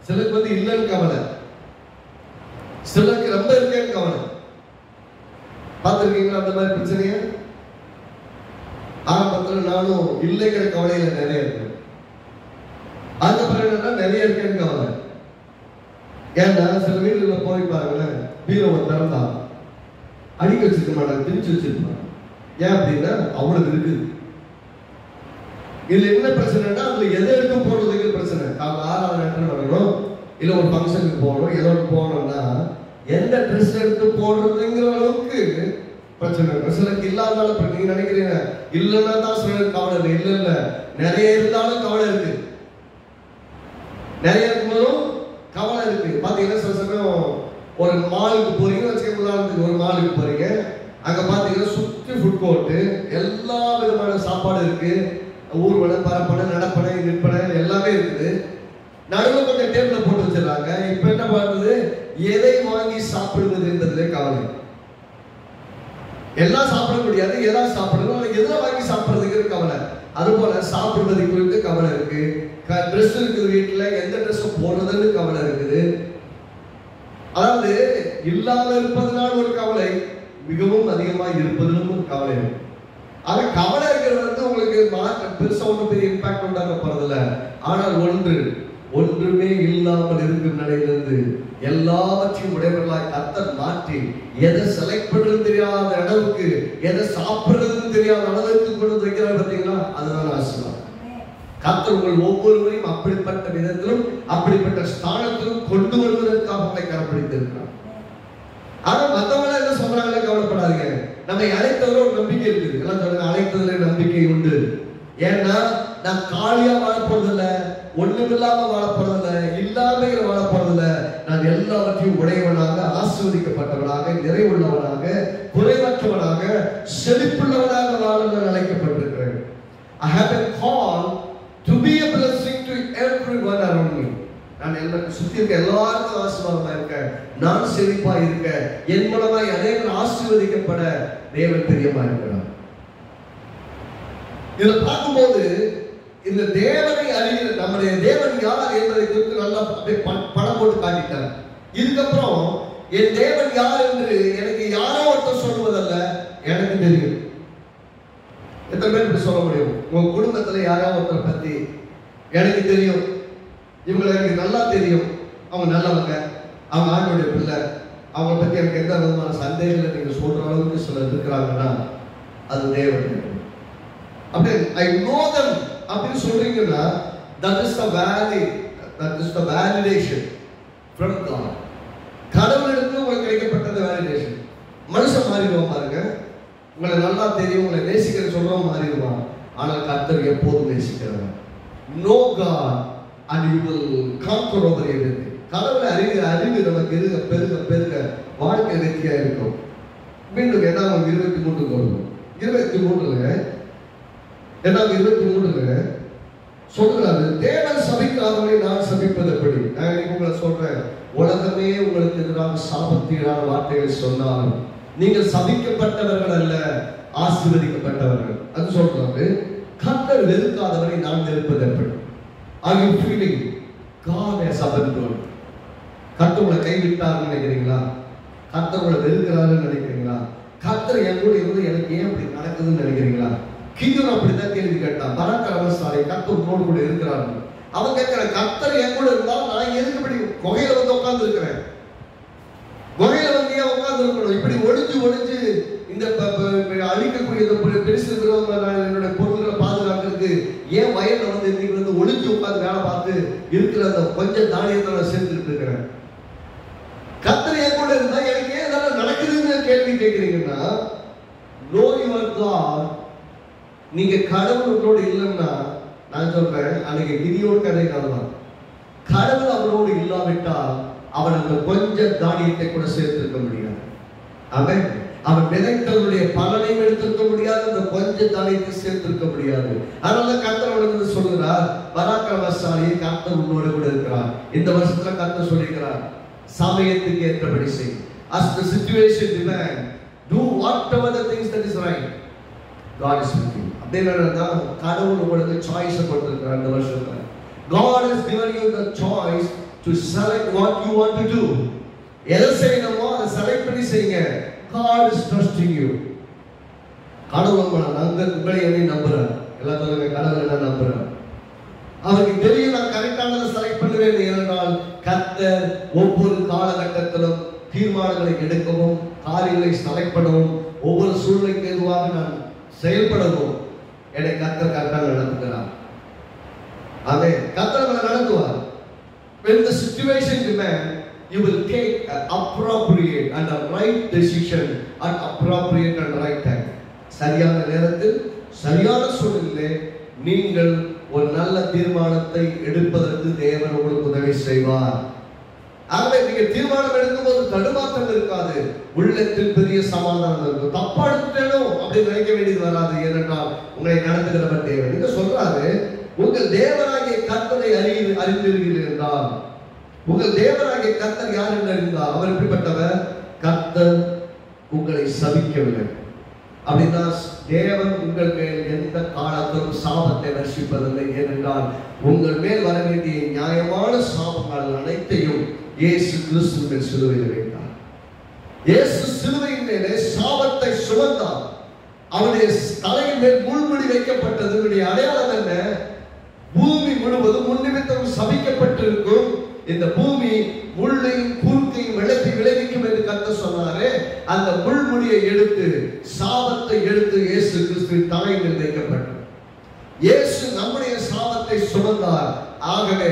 சிலருக்கு இல்லைன்னு கவலை, சிலருக்கு ரொம்ப இருக்கேன்னு கவலை. பார்த்திருக்கீங்களா அந்த மாதிரி பிரச்சனைய? ஆரம்பத்துல நானும் இல்லைங்கிற கவலையில நிறைய இருக்கு. அதுக்கப்புறம் என்னன்னா நிறைய இருக்கேன்னு கவலை. ஏன்னா சில வீடுகளில் போய் பாருங்களேன், பீரோவை திறந்தா அடிக்க வச்சிருக்க மாட்டாங்க, திணிச்சு வச்சிருப்பாங்க. ஏன் அப்படின்னா அவ்வளவு இருக்குது. இதுல என்ன பிரச்சனைனா, அதுல எதை எடுத்து போடுறதுக்கு பிரச்சனை. அவங்க 6வது நேரத்தில் வரணும், இல்ல ஒரு ஃபங்க்ஷனுக்கு போகணும், ஏதோ போகணும்னா எந்த ட்ரெஸ் எடுத்து போடுறதுங்கிற அளவுக்கு பிரச்சனை இருக்கு. சிலருக்கு இல்லாதனால நீங்க நினைக்கிறீங்க இல்லைன்னா தான் சிலருக்கு கவலை இல்லை. இல்ல இல்ல, நிறைய இருந்தாலும் கவலை இருக்கு, நிறைய இருக்கும்போதும் கவலை இருக்கு. பாத்தீங்கன்னா சில சமயம் ஒரு மாலுக்கு போறீங்கன்னு வச்சுக்க, உதாரணத்துக்கு ஒரு மாலுக்கு போறீங்க, அங்க பாத்தீங்கன்னா சுற்றி ஃபுட் கோர்ட்டு, எல்லா விதமான சாப்பாடு இருக்கு, ஊர்வனை, பரப்பனை, நடப்பனை, நிற்பனை எல்லாமே இருக்குது. நடுவில் கொஞ்சம் டேபிள போட்டு வச்சிடறாங்க. இப்ப என்ன பண்ணுறது, எதை வாங்கி சாப்பிடுவது என்பதிலே கவலை. எல்லாம் சாப்பிட முடியாது, எதாவது சாப்பிடணும், எதை வாங்கி சாப்பிடுறதுக்கு கவலை. அதுபோல சாப்பிடுவது குறித்து கவலை இருக்கு. ட்ரெஸ் இருக்குது வீட்டுல, எந்த ட்ரெஸ் போடுறதுன்னு கவலை இருக்குது. அதாவது இல்லாம இருப்பதனால் ஒரு கவலை, மிகவும் அதிகமாக இருப்பதிலும் ஒரு கவலை இருக்கு. ஆனா கவலை இருக்கிறது உங்களுக்கு பெருசா ஒன்றும் பெரிய இம்பாக்ட் உண்டாக போறதில்ல. ஆனால் ஒன்றுமே இல்லாமல் இருக்கும் நிலையிலிருந்து எல்லாவற்றையும் உடையவர்களாய் கர்த்தர் மாற்றி, எதை செலக்ட் பண்றது தெரியாத அளவுக்கு, எதை சாப்பிடுறதுன்னு தெரியாத அளவுக்கு கொண்டு வைக்கிறார் பார்த்தீங்களா, அதுதான் ஆசீர்வாதம். கர்த்தர் உங்கள் ஒவ்வொருவரையும் அப்படிப்பட்ட விதத்திலும் அப்படிப்பட்ட ஸ்தானத்திலும் கொண்டு வருவதற்காக உங்களை கரப்பிடித்திருக்கிறார். ஆனா மத்தவங்க என்ன சொல்றாங்களே கவலைப்படாதீங்க, நம்மை அழைத்தவரை ஒரு நம்பிக்கை இருக்குது. எல்லாம் சொல்லுங்க, அழைத்ததுல நம்பிக்கை உண்டு. ஏன்னா நான் காலியா வாழப்போறதில்ல, ஒண்ணுமில்லாம வாழப்போறதில்ல, இல்லாமையில வாழப்போறதில்ல. நான் எல்லாவற்றையும் உடையவனாக, ஆசீர்வதிக்கப்பட்டவனாக, நிறைவுள்ளவனாக, குறைவற்றவனாக, செழிப்புள்ளவனாக வாழ நான் அழைக்கப்பட்டிருக்கிறேன். I have been called to be a blessing to everyone around me. நான் எல்லாரும் சுத்தி இருக்க எல்லாருக்கும் ஆசீர்வாதமா இருக்க, நான் செழிப்பா இருக்க, என் மூலமாய் அநேகர் ஆசீர்வதிக்கப்பட தேவன் பிரியமா இருக்கிறார். இதை பார்க்கும்போது இந்த தேவனை அறிகிற நம்முடைய தேவன் யார் என்பதை குறித்து நல்லா படம் போட்டு காட்டிட்டார். இதுக்கப்புறம் என் தேவன் யார் என்று எனக்கு யாரோ ஒருத்தர் சொல்வதல்ல, எனக்கு தெரியும். எத்தனை பேர் இப்படி சொல்ல முடியும்? உங்க குடும்பத்துல யாரோ ஒருத்தரை பத்தி எனக்கு தெரியும், இவங்களை எனக்கு நல்லா தெரியும், அவங்க நல்லவங்க, அவங்க ஆண்டோடைய பிள்ளை, அவங்களை பத்தி எனக்கு எந்த விதமான சந்தேகங்களை நீங்க சொல்ற அளவுக்கு சிலர் இருக்கிறாங்கன்னா அது தேவன். அப்படி I know them அப்படின்னு சொல்றீங்கன்னா that is the validation from God. கடவுளிடத்துல உங்களுக்கு கிடைக்கப்பட்டது வேலிடேஷன். மனுஷன் மாறிடுவான் பாருங்க, உங்களை நல்லா தெரியும், உங்களை நேசிக்கிற சொல்றவன் மாறிடுவான். ஆனால் கர்த்தர் எப்போதும் நேசிக்கிறவன். Know God and you will conquer over everything. கடவுளை அறிவு நமக்கு இருக்க பெருக பெருக வாழ்க்கை வெற்றியா இருக்கும். மீண்டும் என்ன 23 வரும். 23ல என்ன 23ல சொல்றாரு, தேவன் சபிக்காதவரை நான் சபிப்பது எப்படி? நான் இன்னைக்கு உங்களை சொல்றேன், உலகமே உங்களுக்கு எதிராக சாபத்தீரான வார்த்தைகளை சொன்னாலும் நீங்கள் சபிக்கப்பட்டவர்கள் அல்ல, ஆசீர்வதிக்கப்பட்டவர்கள். அது சொல்றாரு, கர்த்தர் வெறுக்காதவரை நான் வெறுப்பது எப்படி? Are you feeling God has abandoned? கர்த்தர் உங்களை கைவிட்டார்னு நினைக்கிறீங்களா? கர்த்தர் உங்களை வெறுக்கிறாருன்னு நினைக்கிறீங்களா? கர்த்தர் என் கூட இருந்து எனக்கு ஏன் அப்படி நடக்குதுன்னு நினைக்கிறீங்களா? கிதியோன் அப்படிதான் கேள்வி கேட்டான். பராக்கிரமசாலி, கர்த்தர் உன்னோடு கூட இருக்கிறார். அவன் கேட்கிற, கர்த்தர் என் கூட இருந்தா நான் எதுக்கு இப்படி குகையில வந்து உட்கார்ந்து இருக்கிறேன்? குகையில வந்து ஏன் உட்கார்ந்து இருக்கணும்? இப்படி ஒளிஞ்சு இந்த அழிக்கக்கூடிய பெருசு என்னுடைய பொருள்களை பாதுகாக்கிறதுக்கு ஏன் வயல்ல வந்து இன்னைக்கு வந்து ஒளிஞ்சு உட்கார்ந்து வேலை பார்த்து இருக்கிற அந்த கொஞ்சம் தானியத்தை நான் சேர்த்துட்டு இருக்கிறேன்? கர்த்தர் என் கூட இருந்தா எனக்கு ஏன் இதெல்லாம் நடக்குதுன்னு கேள்வி கேட்கிறீங்கன்னா, know your God. நீங்க கடவுளோடு இல்லைன்னா நான் சொல்றேன், அன்னைக்கு கிதியோன் கதை தான். கடவுள் அவரோடு இல்லாவிட்டால் அவன் அந்த கொஞ்சம் தானியத்தை கூட சேர்த்திருக்க முடியாது. அவன் விதைத்தவனுடைய பலனையும் எடுத்திருக்க முடியாது, அந்த கொஞ்சம் தானியத்தை சேர்த்திருக்க முடியாது. அதனால கர்த்தர் அவனுக்கு சொல்கிறார், பராக்கிரமசாலியை கர்த்தர் உன்னோடு கூட இருக்கிறார். இந்த வருஷத்துல கர்த்தர் சொல்லியிருக்கிறார், சமயத்துக்கு ஏற்றபடி செய். As the situation demand, do whatever the things that is right. God is with you. அப்படின்னா கடவுள் உங்களுக்கு சாய்ஸ் கொடுத்திருக்கிறார் இந்த வருஷத்துல. God has given you the choice to select what you want to do. எதை செய்யணுமோ அதை செலக்ட் பண்ணி செய்யுங்க. God is trusting you. கடவுள் உங்களை என்னை நம்புறார். எல்லாம் சொல்லுங்க, கடவுள் என்ன நம்புறார். அவருக்கு தெரியும் நான் கரெக்டானதை செலக்ட் பண்ணுவேன். ஏனென்றால் கர்த்தர் ஒவ்வொரு காலகட்டத்திலும் தீர்மானங்களை எடுக்கவும், காரியங்களை செலக்ட் பண்ணவும், ஒவ்வொரு சூழ்நிலைக்கு எதுவாக நான் செயல்படவும் என்னை கர்த்தர் கரெக்டாக நடத்துகிறார். ஆமென். கர்த்தர் உங்களை நடத்துவார். When the situation demands, you will take an appropriate and a right decision at appropriate and right time. சரியான நேரத்தில் சரியான சூழ்நிலையிலே நீங்கள் ஒரு நல்ல தீர்மானத்தை எடுப்பதற்கு தேவன் உங்களுக்கு உதவி செய்வார். ஆகவே நீங்க தீர்மானம் எடுக்கும்போது தடுமாற்றம் இருக்காது, உள்ளத்தில் பெரிய சமாதானம் இருக்கும். தப்பா எடுத்துட்டேனும் அப்படின்னு நினைக்க வேண்டியது வராது. ஏனென்றால் உங்களை நடத்துகிறவர் தேவன். நீங்க சொல்றாரு, உங்கள் தேவனாகிய கர்த்தரை அறிந்திருக்கிறீர்கள் என்றால், உங்கள் தேவனாகிய கர்த்தர் யார் என்று அறிந்தால் அவர் எப்படிப்பட்டவர்? கர்த்தர் உங்களை சபிக்கவில்லை. அப்படின்னா தேவன் உங்கள் மேல் எந்த காலத்திலும் சாபத்தை வர்ஷிப்பதில்லை. ஏனென்றால் உங்கள் மேல் வர வேண்டிய நியாயமான சாபங்கள் அனைத்தையும் இயேசு கிறிஸ்துவின் சிலுவையில் வைத்தார். இயேசு சிலுவையின் மேலே சாபத்தை சுமந்தார். அவருடைய தலையின் மேல் முள்முடி வைக்கப்பட்டது. இதனுடைய அடையாளம் என்ன? பூமி முழுவதும் முன்னிமித்தம் சபிக்கப்பட்டிருக்கும். இந்த பூமி முள்ளையும் குறுக்கையும் விளைவிக்கும் என்று கர்த்தர் சொன்னாரே, அந்த முள்முடியை எடுத்து சாபத்தை எடுத்து இயேசு கிறிஸ்துவின் தலையின் மேல் வைக்கப்பட்டது. இயேசு நம்முடைய சாபத்தை சுமந்தார். ஆகவே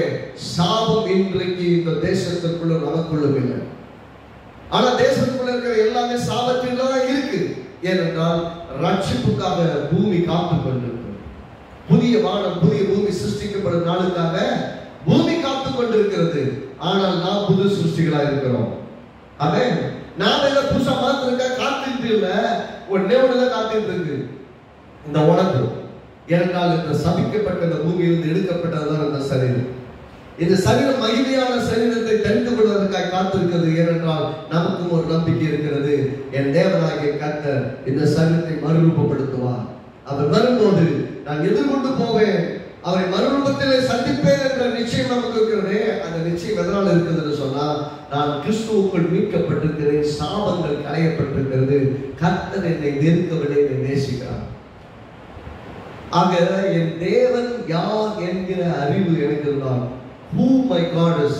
சாபம் இன்றைக்கு இந்த தேசத்திற்குள்ள நமக்குள்ளும் இல்லை. ஆனா தேசத்துக்குள்ள இருக்கிற எல்லாமே சாபத்தில் தான் இருக்கு. ஏனென்றால் ரட்சிப்புக்காக பூமி காத்துக் கொண்டிருக்கிறது. புதிய வானம் புதிய பூமி சிருஷ்டிக்கப்படும் நாளுக்காக பூமி காத்துக் கொண்டிருக்கிறது. ஆனால் நாம் புது சிருஷ்டிகளா இருக்கிறோம். அதே நாம எல்லாம் புதுசா மாத்திருக்க காத்துட்டு இல்ல, ஒன்னே ஒண்ணுதான் காத்துட்டு இருக்கு, இந்த உணர்வு. ஏனென்றால் இந்த சபிக்கப்பட்ட இந்த பூமியிலிருந்து எடுக்கப்பட்டதுதான் இந்த சரீரம். இந்த சரீரம் மகிமையான சரீரத்தை தெரிந்து கொள்வதற்காக காத்திருக்கிறது. ஏனென்றால் நமக்கும் ஒரு நம்பிக்கை இருக்கிறது, என் தேவனாகிய கர்த்தர் இந்த சரீரத்தை மறுரூபப்படுத்துவார். அவர் வரும்போது நான் எதிர்கொண்டு போவேன், அவரை மறுரூபத்திலே சந்திப்பேன் என்ற நிச்சயம் நமக்கு இருக்கிறதே. அந்த நிச்சயம் எதனால் இருக்குது என்று சொன்னால், நான் கிறிஸ்துவுக்குள் மீட்கப்பட்டிருக்கிறேன், சாபங்கள் களையப்பட்டிருக்கிறது, கர்த்தர் என்னை நெருக்கவில்லை, என்னை நேசிக்கிறார். ஆக என் தேவன் யார் என்கிற அறிவு எனக்கு இருந்தால், who my God is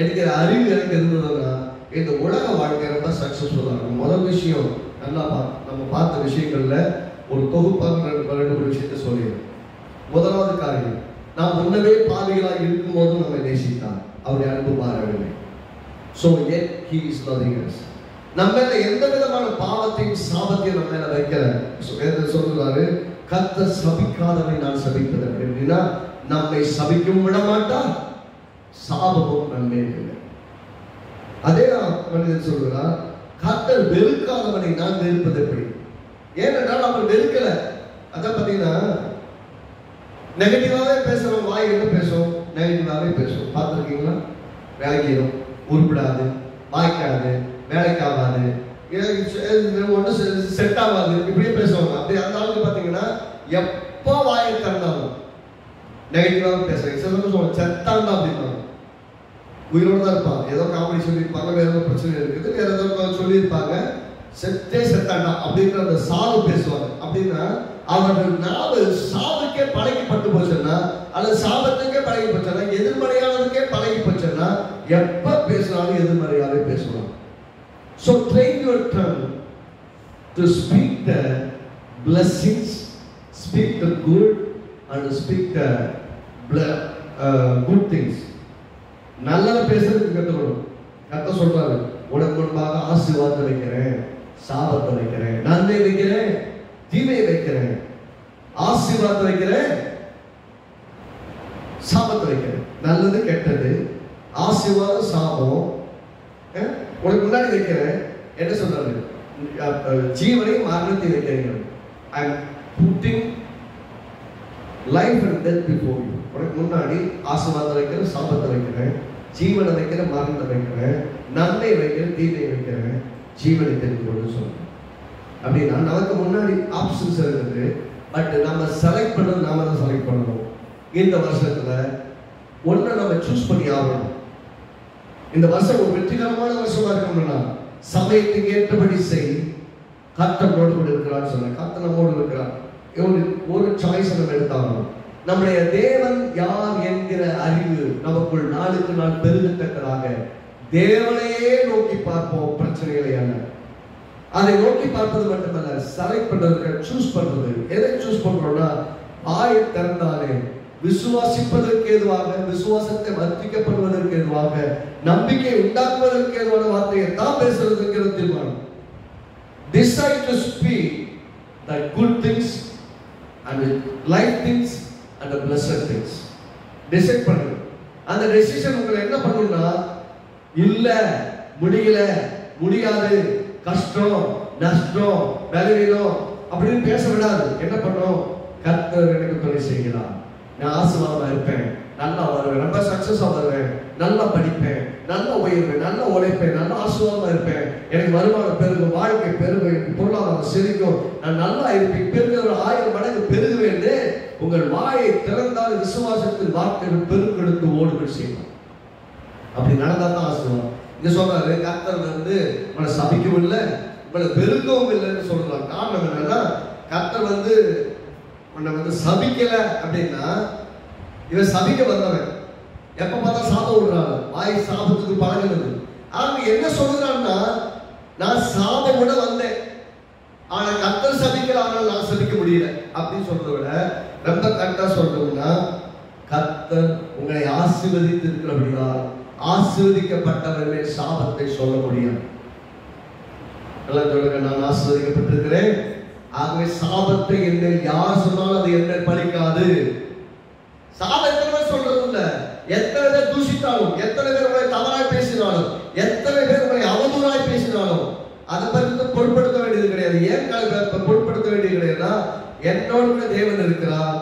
என்கிற அறிவு எனக்கு இருந்ததுன்னா இந்த உலக வாழ்க்கை ரொம்ப சக்சஸ்ஃபுல்லா இருக்கும். முதல் விஷயம், நல்லா நம்ம பார்த்த விஷயங்கள்ல ஒரு தொகுப்பாக ரெண்டு விஷயத்தை சொல்லிடுறேன். முதலாவது காரியம், நாம் முன்னவே பாவிகளாக இருக்கும் போது நம்மை நேசித்தார், அவருடைய அன்பு மாறவில்லை. So yet he is loving us. நம்ம மேல எந்த விதமான பாவத்தையும் சாபத்தையும் நம்ம மேல வைக்கல. சொல்றாரு, கர்த்தர் சபிக்காதவை நான் சபிப்பதற்கு. அப்படின்னா நம்மை சபிக்கவும் விட மாட்டார், சாபமும் நன்மை இல்லை. அதே மனிதன் சொல்கிறார், கர்த்தர் வெறுக்காதவனை நான் வெறுப்பது எப்படி? ஏனென்றால் அவர் வெறுக்கல. அதான் பாத்தீங்கன்னா நெகட்டிவாவே பேசுறோம், வாய் என்ன பேசும்? நெகட்டிவாவே பேசும். பார்த்துருக்கீங்களா? வேலைக்கு உருப்படாது, வாய்க்காது, வேலைக்காகாது, ஒன்றும் செட் ஆகாது, இப்படியே பேசுவாங்க. அப்படி அந்த ஆளுக்கு பார்த்தீங்கன்னா எப்போ வாயை திறந்தாலும் நெகட்டிவாக பேசுறாங்க. சில சொல்லுவாங்க செத்தாண்டா அப்படின்னா, உயிரோடு தான் இருப்பாங்க, ஏதோ காமெடி சொல்லியிருப்பாங்க, வேற ஏதோ பிரச்சனை இருக்குது, வேற ஏதோ சொல்லியிருப்பாங்க, செத்தாண்டா அப்படின்ற அந்த சாவு பேசுவாங்க. அப்படின்னா அவர்கள் நாவு சாவுக்கே பழகிப்பட்டு போச்சுன்னா, அல்லது சாபத்துக்கே பழகி போச்சுன்னா, எதிர்மறையானதுக்கே பழகி போச்சுன்னா, எப்ப பேசினாலும் எதிர்மறையாவே பேசுவாங்க. So train your tongue to speak the blessings, speak the good, and speak the good things. நல்லத பேசுறதுக்கு கத்துக்கணும். கர்த்தர் சொல்றாரு, உனக்கு முன்பாக ஆசீர்வாதத்தை வைக்கிறேன், சாபத்தை வைக்கிறேன், நன்மை வைக்கிறேன், தீமையை வைக்கிறேன், ஆசீர்வாதத்தை வைக்கிறேன், சாபத்தை வைக்கிறேன். நல்லது கெட்டது, ஆசீர்வாதம் சாபம் உனக்கு முன்னாடி வைக்கிறேன். என்ன சொல்றாரு? ஜீவனையும் மரணத்தை வைக்கிறேன். I am putting life and death before you. உனக்கு முன்னாடி ஆசீர்வாதத்தை வைக்கிறேன், சாபத்தை வைக்கிறேன், ஜீவனை வைக்கிறேன், மரணத்தை வைக்கிறேன், நன்மை வைக்கிறேன், தீமையை வைக்கிறேன், ஜீவனை தெரிந்து கொண்டு சொல்றேன். அப்படின்னா நமக்கு முன்னாடி ஆப்ஷன்ஸ் இருக்குது. பட் நம்ம செலக்ட் பண்ணது நாம தான் செலக்ட் பண்ணணும். இந்த வருஷத்துல ஒன்றை நம்ம சூஸ் பண்ணி ஆகணும். இந்த வருஷம் ஒரு வெற்றிகரமான வருஷமா இருக்கணும்னா சமயத்துக்கு ஏற்றபடி செய். கர்த்தர் நம்மோடு இருக்கிறான்னு சொன்ன, கர்த்தர் நம்மோடு இருக்கிறார். ஒரு சாய்ஸ் நம்ம எடுத்தாகணும். நம்முடைய தேவன் யார் என்கிற அறிவு நமக்குள் நாளுக்கு நாள் பெருகத்தக்கதாக தேவனையே நோக்கி பார்ப்போம். பிரச்சனைகளை அல்ல, அதை நோக்கி பார்ப்பது மட்டுமல்ல, செலக்ட் பண்றதுக்கு சூஸ் பண்றது. எதை சூஸ் பண்றோம்னா, வாயை திறந்தாலே விசுவாசிப்பதற்கு ஏதுவாக, விசுவாசத்தை வர்த்திக்கப்படுவதற்கு ஏதுவாக, நம்பிக்கை உண்டாக்குவதற்கு ஏதுவான வார்த்தையை தான் பேசுறதுங்கிற தீர்மானம். Decide to speak the good things and the light things and the blessed things. Decide பண்ணுங்க. அந்த டெசிஷன் உங்களை என்ன பண்ணும்னா, இல்ல, முடியல, முடியாது, கஷ்டம், நஷ்டம், பலவீனம் அப்படின்னு பேச விடாது. என்ன பண்ணும்? கர்த்தர் எனக்கு துணை செய்கிறார், நான் ஆசீர்வாதமா இருப்பேன், நல்லா வருவேன், ரொம்ப சக்சஸா வருவேன், நல்லா படிப்பேன், நல்லா உயர்வேன், நல்லா உழைப்பேன், நல்லா ஆசீர்வாதமா இருப்பேன், எனக்கு வருமானம் பெருகும், வாழ்க்கை பெருகும், எனக்கு பொருளாதாரம் செழிக்கும், நான் நல்லா இருப்பேன், பெருகிற 1000 மடங்கு பெருகுவேன்னு உங்கள் வாயை திறந்தால் விசுவாசத்தில் வார்த்தைகள் பெருக்கெடுத்து ஓடுகள் செய்யணும். அப்படி நடந்தா தான் ஆசீர்வாதம். இங்க சொல்றாரு, கர்த்தர் உங்களை சபிக்கவும் இல்லை, உங்களை பெருக்கவும் இல்லைன்னு சொல்றாங்க. காரணம் என்னன்னா, கர்த்தர் உன்னை சபிக்கல அப்படின்னா, இவன் சபிக்க வந்தவன் எப்ப பார்த்தா சாபம் விடுறாங்க, வாய் சாபத்துக்கு பழகினது. அவங்க என்ன சொல்லுறான்னா, நான் சாபம் விட வந்தேன், ஆனா கர்த்தர் சபிக்கிறாங்க, நான் சபிக்க முடியல அப்படின்னு சொல்றத விட ரொம்ப கரெக்டா சொல்றோம்னா, கர்த்தர் உங்களை ஆசீர்வதித்து இருக்கிறபடியால் ஆசீர்வதிக்கப்பட்டவர்களே சாபத்தை சொல்ல முடியும். எல்லாம் சொல்லுங்க, நான் ஆசீர்வதிக்கப்பட்டிருக்கிறேன், ஆகவே சாபத்தை என்ன யார் சொன்னாலும் அது என்ன பலிக்காது. சாபம் எத்தனை பேர் சொல்றது இல்ல, எத்தனை பேர் தூஷித்தாலும், எத்தனை பேர் உங்களை தவறாய் பேசினாலும், எத்தனை பேர் உங்களை அவதூறாய் பேசினாலும் அதை பற்றி பொருட்படுத்த வேண்டியது கிடையாது. ஏன் பொருட்படுத்த வேண்டியது கிடையாதுன்னா, என்னோட தேவன் இருக்கிறார்,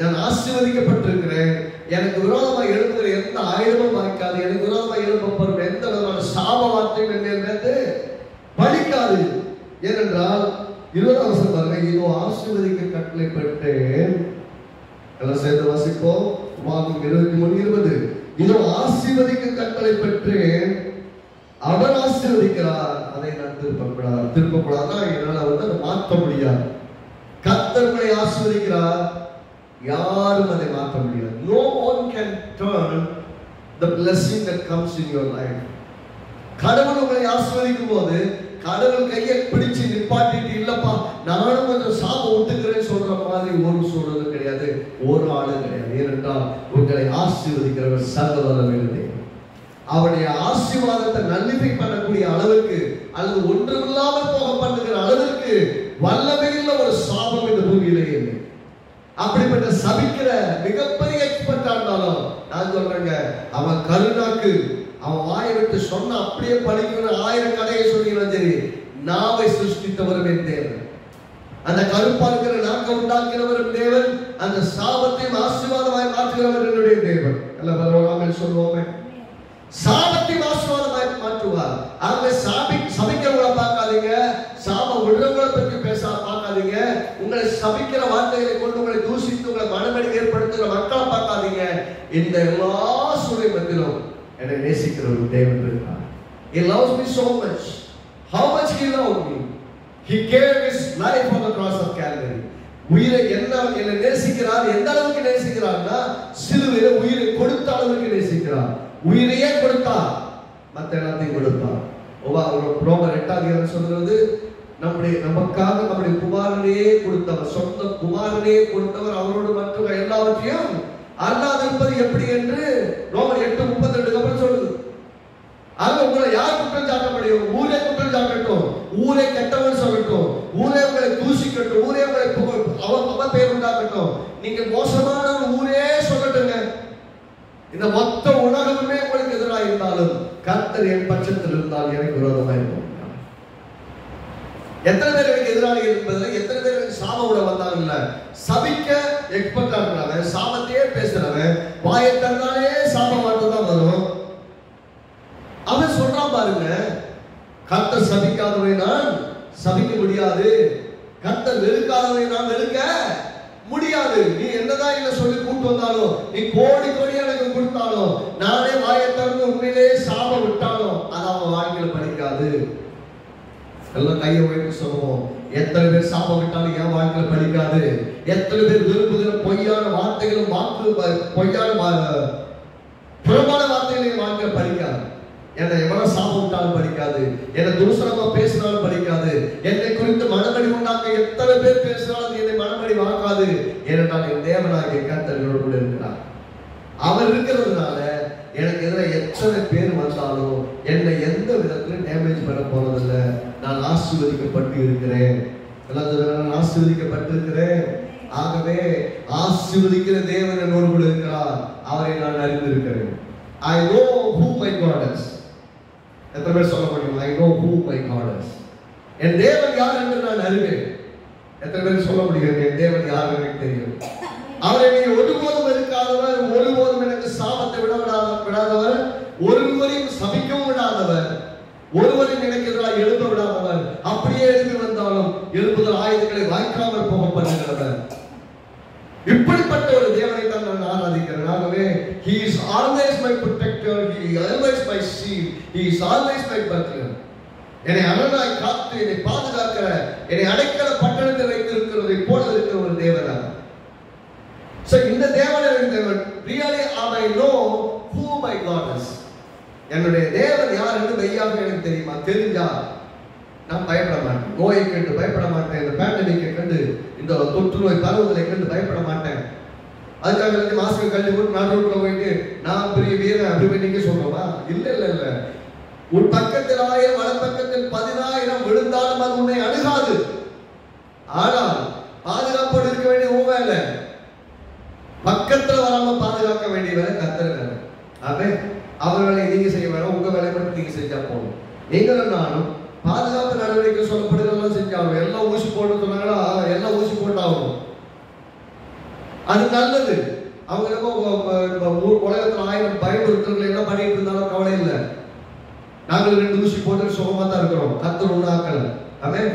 நான் ஆசீர்வதிக்கப்பட்டிருக்கிறேன், எனக்கு விரோதமாக எழுப்புகிற எந்த ஆயுதமும் வாய்க்காது, எனக்கு விரோதமாக எழுப்பப்படும் எந்த விதமான சாப வார்த்தையும் என்ன பலிக்காது. ஏனென்றால் 20ஆம் வசனம் பாருங்க, இதோ ஆசீர்வதிக்க கட்டளைப்பட்டேன். எல்லாம் சேர்ந்து வாசிப்போம். வாக்கு 23:20. இதோ ஆசீர்வதிக்க கட்டளைப்பட்டேன், அவர் ஆசீர்வதிக்கிறார், அதை நான் திருப்பக்கூடாது, என்னால் அதை மாற்ற முடியாது. கர்த்தர் உங்களை ஆசீர்வதிக்கிறார், யாரும் அதை மாற்ற முடியாது. No one can turn the blessing that comes in your life. கடவுள் உங்களை ஆசீர்வதிக்கும் போது கடவுள் கையை பிடிச்சு நிப்பாட்டிட்டு, இல்லப்பா நானும் கொஞ்சம் சாபம் விட்டுக்கிறேன்னு சொல்ற மாதிரி ஒரு சூழலும் கிடையாது, ஒரு ஆளும் கிடையாது. ஏனென்றால் உங்களை ஆசீர்வதிக்கிறவர் சர்வவல்லமை. அவருடைய ஆசீர்வாதத்தை நல்லிப்பை பண்ணக்கூடிய அளவுக்கு அல்லது ஒன்றுமில்லாமல் போக பண்ணுகிற அளவிற்கு வல்லமையுள்ள ஒரு சாபம் இந்த பூமியிலே இல்லை. அப்படிப்பட்ட சபிக்கிற மிகப்பெரிய எக்ஸ்பர்ட்டா இருந்தாலும் நான் சொல்றேங்க, அவன் கருணாக்கு அவன் வாயை விட்டு சொன்ன அப்படியே படிக்கணும், 1000 கதையை சொல்லிக்கலாம், சரி, நாவை சிருஷ்டித்தவரும் தேவன், அந்த கருப்பா இருக்கிற நாக்க உண்டாக்கிறவரும் தேவன், அந்த சாபத்தையும் ஆசீர்வாதமாய் மாற்றுகிறவர் என்னுடைய தேவன். எல்லாம் பரவாயில்ல சொல்லுவோமே, சாபத்தையும் ஆசீர்வாதமாய் மாற்றுவார். ஆகவே சபிக்கிறவங்களை பார்க்காதீங்க, சாபம் விடுறவங்களை பற்றி பேச பார்க்காதீங்க, உங்களை சபிக்கிற வார்த்தைகளை கொண்டு உங்களை தூசித்து உங்களை மனமடி ஏற்படுத்துகிற மக்களை பார்க்காதீங்க. இந்த எல்லா சூழலை மத்தியிலும் என்னை நேசிக்கிற ஒரு தேவன் இருக்கிறார். He loves me so much. How much he loved me? He gave his life on the cross of Calvary. உயிரை என்னை நேசிக்கிறார். எந்த அளவுக்கு நேசிக்கிறார்னா, சிலுவையில உயிரை கொடுத்த அளவுக்கு நேசிக்கிறார். உயிரையே கொடுத்தார், மற்ற எல்லாத்தையும் கொடுத்தார். ரோமர் 8 சொல்றது, நமக்காக நம்முடைய குமாரனையே கொடுத்தவர், சொந்த குமாரனையே கொடுத்தவர், அவரோடு மற்ற எல்லாவற்றையும் அல்லாதிருப்பது எப்படி என்று ரோமர் 8:32 அப்புறம் சொல்லுது. ஆக உங்களை யார் குற்றம் சாட்ட முடியும்? ஊரே குற்றம் சாட்டட்டும், ஊரே கெட்டவன் சொல்லட்டும், ஊரே உங்களை தூசிக்கட்டும், ஊரே உங்களை அவன் பேர் உண்டாக்கட்டும், நீங்க மோசமான ஒரு ஊரே சொல்லட்டுங்க, இந்த மொத்த உலகமே உங்களுக்கு எதிராக இருந்தாலும் கர்த்தர் என் பட்சத்தில் இருந்தால் எனக்கு விரோதமாக இருக்கும். எத்தனை பேர் எனக்கு எதிராக இருப்பது, எத்தனை பேர் எனக்கு சாபம் விட வந்தாங்கல்ல, சபிக்க எக்ஸ்பர்ட்டா இருக்கிறவன், சாபத்தையே பேசுறவன், வாயை தந்தாலே சாபம் மட்டும்தான் வரும். அவன் சொல்றான் பாருங்க, கர்த்தர் சபிக்காதவை நான் சபிக்க முடியாது, கர்த்தர் வெறுக்காதவை நான் வெறுக்க முடியாது. நீ என்னதான் என்ன சொல்லி கூட்டு வந்தாலும், நீ கோடி கோடியா எனக்கு கொடுத்தாலும், நானே வாயை திறந்து உண்மையிலேயே சாபம் விட்டாலும் அது அவன் வாழ்க்கையில படிக்காது. எல்லாம் கையை உயர்த்தி சொல்லுவோம், எத்தனை பேர் சாபம் விட்டாலும் என் வாழ்க்கையில படிக்காது. எத்தனை பேர் விரும்புகிற பொய்யான வார்த்தைகளும் பொய்யான புறமான வார்த்தைகளையும் வாழ்க்கையில படிக்காது. என்னை எவ்வளவு சாபம் விட்டாலும் படிக்காது, என்னை தூசணமா பேசினாலும் படிக்காது, என்னை குறித்து மனமடி உண்டாக்க எத்தனை பேர் பேசினாலும் என்னை மனமடி வாக்காது. ஏனென்றால் என் தேவனாகிய கர்த்தர் என்னோடு கூட இருக்கிறார். அவர் இருக்கிறதுனால எனக்கு எதிராக எத்தனை பேர் வந்தாலும் என்னை எந்த விதத்திலும் டேமேஜ் பண்ண போறதில்லை. நான் ஆசீர்வதிக்கப்பட்டு இருக்கிறேன். நான் ஆசீர்வதிக்கப்பட்டிருக்கிறேன். ஆகவே ஆசீர்வதிக்கிற தேவன் என்னோடு கூட இருக்கிறார், அவரை நான் அறிந்திருக்கிறேன். I know who my God is. எத்தனை பேர் சொல்ல முடியும்? I know who my God is. என் தேவன் யார் என்று நான் அறிவேன். எத்தனை பேர் சொல்ல முடியும்? என் தேவன் யார் எனக்கு தெரியும். அவர் என்னை ஒருபோதும் வெறுக்காதவர், ஒருபோதும் எனக்கு சாபத்தை விடாதவர், ஒருவரையும் சபிக்கவும் விடாதவர், ஒருவரையும் எனக்கு எதிராக எழுத விடாதவர், அப்படியே எழுதி வந்தாலும் எழுப்புதல் ஆயுதங்களை வாய்க்காமல் போக பண்ணுகிறவர். இப்படிப்பட்ட ஒரு தேவனை தான் நான் ஆராதிக்கிறேன். ஆகவே he is always my protector, he is always my shield, he is always my buckler. என்னை அரணாய் காத்து என்னை பாதுகாக்கிற, என்னை அடைக்கல பட்டணத்தில் வைத்திருக்கிறதை போல இருக்கிற ஒரு தேவனாக. So இந்த தேவன் really I know who my God is. என்னுடைய தேவன் யார் என்று மெய்யாக எனக்கு தெரியுமா? தெரிஞ்சா நான் பயப்பட மாட்டேன். நோயை கண்டு பயப்பட மாட்டேன். இந்த பேண்டமிக்கை கண்டு, இந்த தொற்று நோய் பரவுதலை கண்டு பயப்பட மாட்டேன். அதுக்காக மாஸ்க் கல்வி போட்டு நான் ரோட்ல போயிட்டு நான் பெரிய வீரன் அப்படி நீங்க சொல்றோமா? இல்ல இல்ல இல்ல. ஒரு பக்கத்தில் 1000 வலப்பக்கத்தில் 10000 விழுந்தாலும் அது உன்னை அணுகாது. ஆனால் பாதுகாப்போடு இருக்க வேண்டிய உன் வேலை. பக்கத்துல வராம பாதுகாக்க வேண்டிய வேலை கர்த்தர் வேலை. ஆமென். அவர் வேலையை நீங்க செய்ய வேண்டாம், உங்க வேலையை மட்டும் நீங்க செஞ்சா போதும். நீங்களும் நானும் பாதுகாப்பு நடவடிக்கை சொல்லப்படுகிறதெல்லாம் செஞ்சாலும் எல்லாம் ஊசி போட்டு சொன்னாங்களா, எல்லாம் ஊசி போட்டாகணும். அது நல்லது. அவங்க உலகத்துல 1000 பயமுறுத்தல்கள் என்ன பண்ணிட்டு இருந்தாலும் கவலை இல்லை. நாங்கள் 2 ஊசி போட்டு சுகமா தான் இருக்கிறோம். கர்த்தர் ஒண்ணு ஆக்கல. ஆமென்.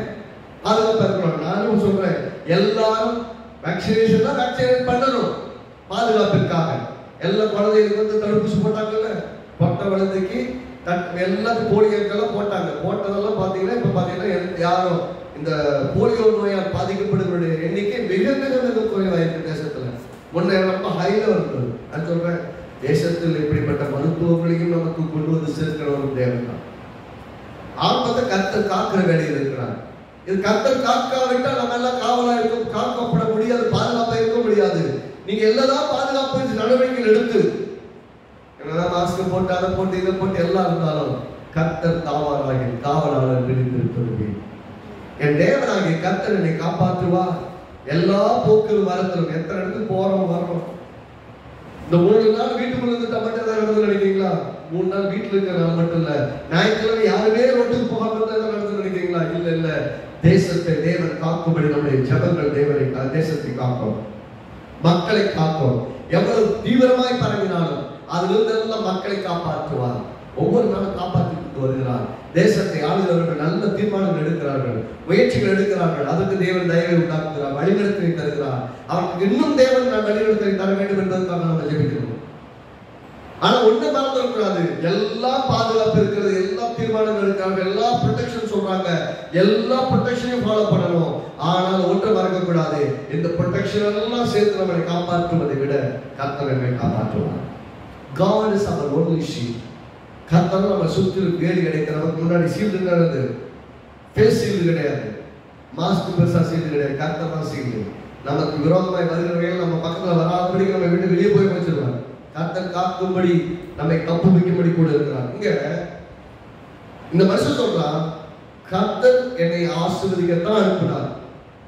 பாதுகாப்பா இருக்கிறோம். நானும் சொல்றேன், எல்லாரும் வேக்சினேஷன் தான் வேக்சினேட் பண்ணணும் பாதுகாப்பிற்காக. எல்லா குழந்தைகளுக்கு வந்து தடுப்பூசி போட்டாங்கல்ல, பொட்ட குழந்தைக்கு எல்லாத்துக்கும் போலியோக்கெல்லாம் போட்டாங்க. போட்டதெல்லாம் பார்த்தீங்கன்னா இப்போ பார்த்தீங்கன்னா யாரும் இந்த போலியோ நோயால் பாதிக்கப்படுவதுடைய எண்ணிக்கை மிக மிக மிக குறைவாயிருக்கு தேசத்துல. முன்னே ரொம்ப ஹைல இருக்குது. நான் சொல்றேன், தேசத்தில் இப்படிப்பட்ட மருத்துவங்களையும் நமக்கு கொண்டு வந்து சேர்க்கிற ஒரு தேவன் தான். ஆபத்தை கர்த்தர் காக்கிற வேலையில் இருக்கிறார். இது கர்த்தர் காக்காவிட்டால் நம்ம எல்லாம் காவலா இருக்க காக்கப்பட முடியாது, பாதுகாப்பா இருக்க முடியாது. நீங்க எல்லாதான் பாதுகாப்பு நடவடிக்கைகள் எடுத்து என்னதான் மாஸ்க் போட்டு அதை போட்டு இதை போட்டு எல்லாம் இருந்தாலும் கர்த்தர் காவலாளர் விழித்திருப்பது. என் தேவனாகிய கர்த்தர் என்னை காப்பாற்றுவார். எல்லா போக்கிலும் வரத்திலும் எத்தனை இடத்துக்கு போறோம் வரோம். இந்த 3 நாள் வீட்டுக்குள்ள இருந்துட்டா மட்டும் எதாவது நடந்து நினைக்கிறீங்களா? 3 நாள் வீட்டுல இருக்கிறனால மட்டும் இல்ல, ஞாயிற்றுக்கிழமை யாருமே ரோட்டுக்கு போகாம இருந்தா நடந்து நினைக்கிறீங்களா? இல்ல இல்ல. தேசத்தை தேவன் காக்கும்படி நம்முடைய ஜெபங்கள் தேவனை தேசத்தை காக்கும், மக்களை காக்கும். எவ்வளவு தீவிரமாய் பரவினாலும் அதிலிருந்து எல்லாம் மக்களை காப்பாற்றுவார். ஒவ்வொரு நாளும் காப்பாற்றிட்டு வருகிறார். தேசத்தை ஆளுகிறவர்கள் நல்ல தீர்மானங்கள் எடுக்கிறார்கள், முயற்சிகள் எடுக்கிறார்கள். அதுக்கு தேவன் தயவை உண்டாக்குகிறார், வழிநடத்தலை தருகிறார். அவருக்கு இன்னும் தேவன் வழிநடத்தலை தர வேண்டும் என்பதற்காக நம்ம ஜெபிக்கிறோம். ஆனா ஒண்ணு மறந்துடக்கூடாது, எல்லா பாதுகாப்பு இருக்கிறது, எல்லா தீர்மானங்கள் இருக்கிறாங்க, எல்லா ப்ரொடெக்ஷன் சொல்றாங்க, எல்லா ப்ரொடெக்ஷனையும் ஃபாலோ பண்ணணும். ஆனால் ஒன்றை மறக்க கூடாது, இந்த ப்ரொடெக்ஷன் எல்லாம் சேர்த்து நம்மளை காப்பாற்றுவதை விட கர்த்தர் நம்மை காப்பாற்றுவார். God is our only shield. கர்த்தர் நம்ம சுற்றிலும் வேலி கிடைக்கிற, நமக்கு முன்னாடி சீல்டு இருந்தது, ஃபேஸ் சீல்டு கிடையாது, மாஸ்க் பெருசா சீல்டு கிடையாது, கர்த்தர் தான் சீல்டு. நமக்கு விரோதமாய் வருகிறவர்கள் நம்ம பக்கத்துல வராதபடி நம்ம விட்டு வெளியே போய் வச்சிருவாங்க. கர்த்தர் காக்கும்படி நம்மை தப்பு வைக்கும்படி கூட இருக்கிறார். இங்க இந்த மனுஷன் சொல்றான், கர்த்தர் என்னை ஆசீர்வதிக்கத்தான் அனுப்பினார்,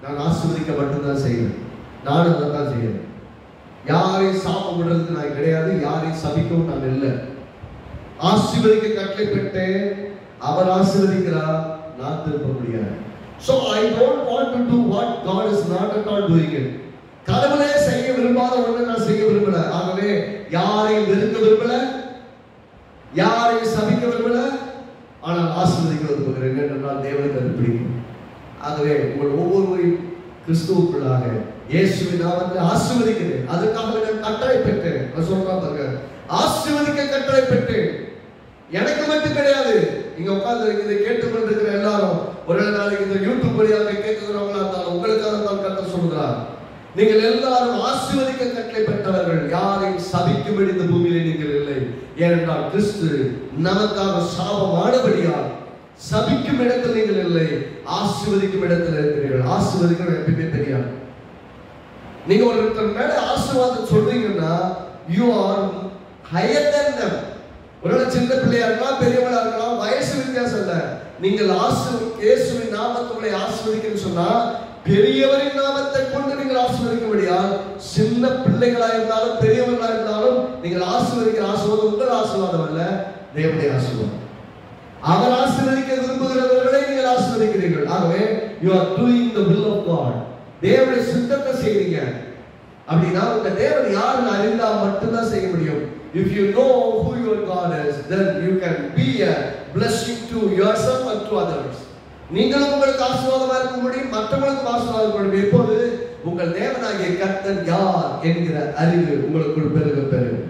நான் ஆசீர்வதிக்க மட்டும்தான் செய்வேன், நானும் அதை தான் செய்யறேன். யாரையும் சாபம் விடுறதுக்கு நான் கிடையாது, யாரையும் சபிக்கவும் நான் இல்லை. ஆசீர்வதிக்க கட்டளை பெற்றேன், அவர் ஆசீர்வதிக்கிறார், நான் திருப்ப முடியாது. So I don't want to do what God is not at all doing it. கடவுளே செய்ய விரும்பாத ஒன்றை நான் செய்ய விரும்பல. ஆகவே யாரையும் வெறுக்க விரும்பல, யாரையும் சபிக்க விரும்பல, ஆனால் ஆசீர்வதிக்க விரும்புகிறேன் என்றால் தேவனுக்கு அது பிடிக்கும். ஆகவே உங்கள் ஒவ்வொருவரையும் கிறிஸ்துவுக்குள்ளாக இயேசுவின் நாமத்தில் ஆசீர்வதிக்கிறேன். அதுக்காக நான் கட்டளை பெற்றேன். நான் சொல்றேன் பாருங்க, ஆசீர்வதிக்க கட்டளை பெற்றேன். எனக்கு மட்டும் கிடையாது, இங்க உட்கார்ந்து இதை கேட்டுக்கொண்டிருக்கிற எல்லாரும், ஒரு நாளைக்கு இந்த யூடியூப் வழியாக கேட்கிறவங்களா இருந்தாலும் உங்களுக்காக தான் கர்த்தர் சொல்கிறார். நீங்கள் எல்லாரும் ஆசீர்வதிக்க கட்டளை பெற்றவர்கள், யாரையும் சபிக்கும்படி இந்த பூமியிலே நீங்கள் இல்லை. ஏனென்றால் கிறிஸ்து நமக்காக சாபமானபடியால் சபிக்கும் இடத்தில் நீங்கள் இல்லை, ஆசீர்வதிக்கும் இடத்தில் இருக்கிறீர்கள். ஆசீர்வதிக்க எப்பயுமே தெரியாது. நீங்க ஒருத்தர் மேல ஆசீர்வாதம் சொல்றீங்கன்னா you are higher than them. ஒருவேளை சின்ன பிள்ளையா இருக்கலாம், பெரியவங்களா இருக்கலாம், வயசு வித்தியாசம் இல்லை. நீங்கள் இயேசுவின் நாமத்தை ஆசீர்வதிக்கன்னு சொன்னா பெரியவரின் நாமத்தை கொண்டு நீங்கள் ஆசீர்வதிக்கும்படியால், சின்ன பிள்ளைகளா இருந்தாலும் பெரியவர்களா இருந்தாலும் நீங்கள் ஆசீர்வதிக்கிற ஆசீர்வாதம் உங்கள் ஆசீர்வாதம் அல்ல, தேவனுடைய ஆசீர்வாதம். அவர் ஆசீர்வதிக்க விரும்புகிறவர்களை நீங்கள் ஆசீர்வதிக்கிறீர்கள். ஆகவே you are doing the will of God. தேவனுடைய சித்தத்தை செய்றீங்க. அப்படின்னா உங்க தேவன் யாருன்னு அறிந்தா மட்டும்தான் செய்ய முடியும். If you know who your God is, then you can be a blessing to yourself and to others. நீங்களும் உங்களுக்கு ஆசீர்வாதமா இருக்க முடியும், மற்றவர்களுக்கும் ஆசீர்வாதம் இருக்க முடியும். இப்போது உங்கள் தேவனாகிய கர்த்தர் யார் என்கிற அறிவு உங்களுக்குள் பெருக பெருகும்.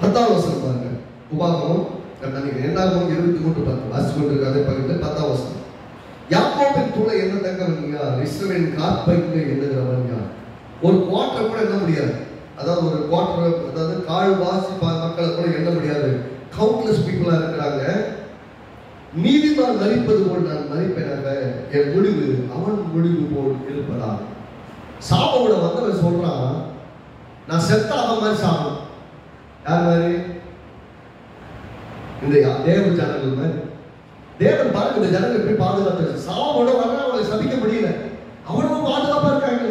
பத்தாவது வசனம் பாருங்க. உபாகமம் 23:10 வாசிச்சு கொண்டிருக்காத பகுதியில் 10வது வசனம். யாக்கோபின் தூளை என்ன தங்கவன் யார்? இஸ்ரவேலின் காற்பைக்கு எண்ணுகிறவன் யார்? ஒரு குவார்டர் கூட எண்ண முடியாது. அதாவது ஒரு குவார்டர், அதாவது கால்வாசி மக்களை கூட எண்ண முடியாது. கவுண்ட்லெஸ் பீப்புளா இருக்கிறாங்க. நீதிமான் மரிப்பது போல் நான் மரிப்பேனாக, என் முடிவு அவன் முடிவு போல் இருப்பதா. சாபோட வந்தவன் சொல்றான், நான் செத்த அவன் மாதிரி சாபம். யார் மாதிரி? இந்த தேவ ஜனங்கள் மாதிரி. தேவன் பாருங்க இந்த ஜனங்கள் எப்படி பாதுகாத்து சாவோட வர அவங்களை சபிக்க முடியல. அவனும் பாதுகாப்பா இருக்காங்க.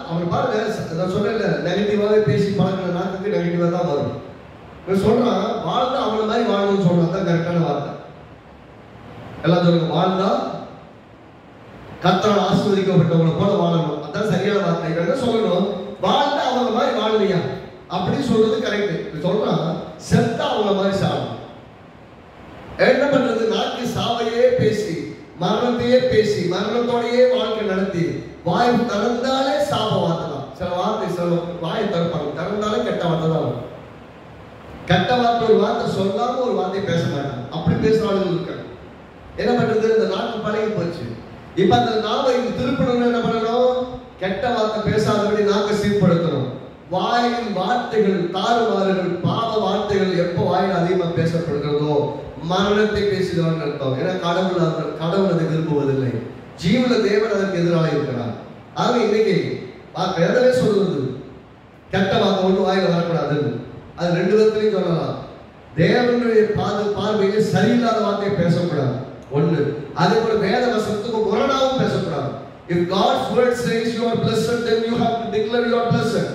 அவன் பாருங்க, நான் சொன்னேன்ல, நெகட்டிவாவே பேசி பழகின நாட்டுக்கு நெகட்டிவா தான் வரும். சொல்றான், வாழ்ந்தா அவனை மாதிரி வாழணும்னு சொல்றான். தான் கரெக்டான வார்த்தை. எல்லாம் சொல்லுங்க, வாழ்ந்தா கர்த்தரால் ஆசீர்வதிக்கப்பட்டவங்களை போல வாழணும். அதான் சரியான வார்த்தை. என்ன சொல்லணும்? வாழ்ந்தா அவங்க மாதிரி வாழலையா அப்படி சொல்றது கரெக்ட். சொல்றான், செத்தா அவங்க மாதிரி சாகும். என்ன பண்றது? நாக்கு சாவையே பேசி, மரணத்தையே பேசி, மரணத்தோடையே வாழ்க்கை நடத்தி, வாய் திறந்தாலே சாப வார்த்தை தான். சில வார்த்தை சில வாய் திறப்பாங்க, திறந்தாலே கெட்ட வார்த்தை தான். கெட்ட வார்த்தை ஒரு வார்த்தை சொல்லாம ஒரு வார்த்தை பேச மாட்டாங்க. அப்படி பேசுறாங்க இருக்காங்க. என்ன பண்றது? இந்த நாக்கு பழகி போச்சு. இப்ப அந்த நாவை திருப்பணும். என்ன பண்ணணும்? கெட்ட வார்த்தை பேசாதபடி நாக்கை சீர்படுத்தணும். வாயின் வார்த்தைகள், தாறுமாறுகள், பாவ வார்த்தைகள் எப்போ வாயில் அதிகமா பேசப்படுகிறதோ மரணத்தை பேசுகிறான்னு அர்த்தம். ஏன்னா கடவுள் அதை விரும்புவதில்லை. ஜீவன தேவன் அதற்கு எதிராக இருக்கிறார். ஆக இன்னைக்கு எதவே சொல்றது, கெட்ட வார்த்தை ஒன்று வாயில வரக்கூடாது. அது ரெண்டு விதத்திலையும் சொல்லலாம். தேவனுடைய பார்வையில சரியில்லாத வார்த்தையை பேசக்கூடாது ஒண்ணு. அதே போல வேத வசனத்துக்கு முரணாவும் பேசக்கூடாது. If God's word says you are blessed, then you have to declare you are blessed.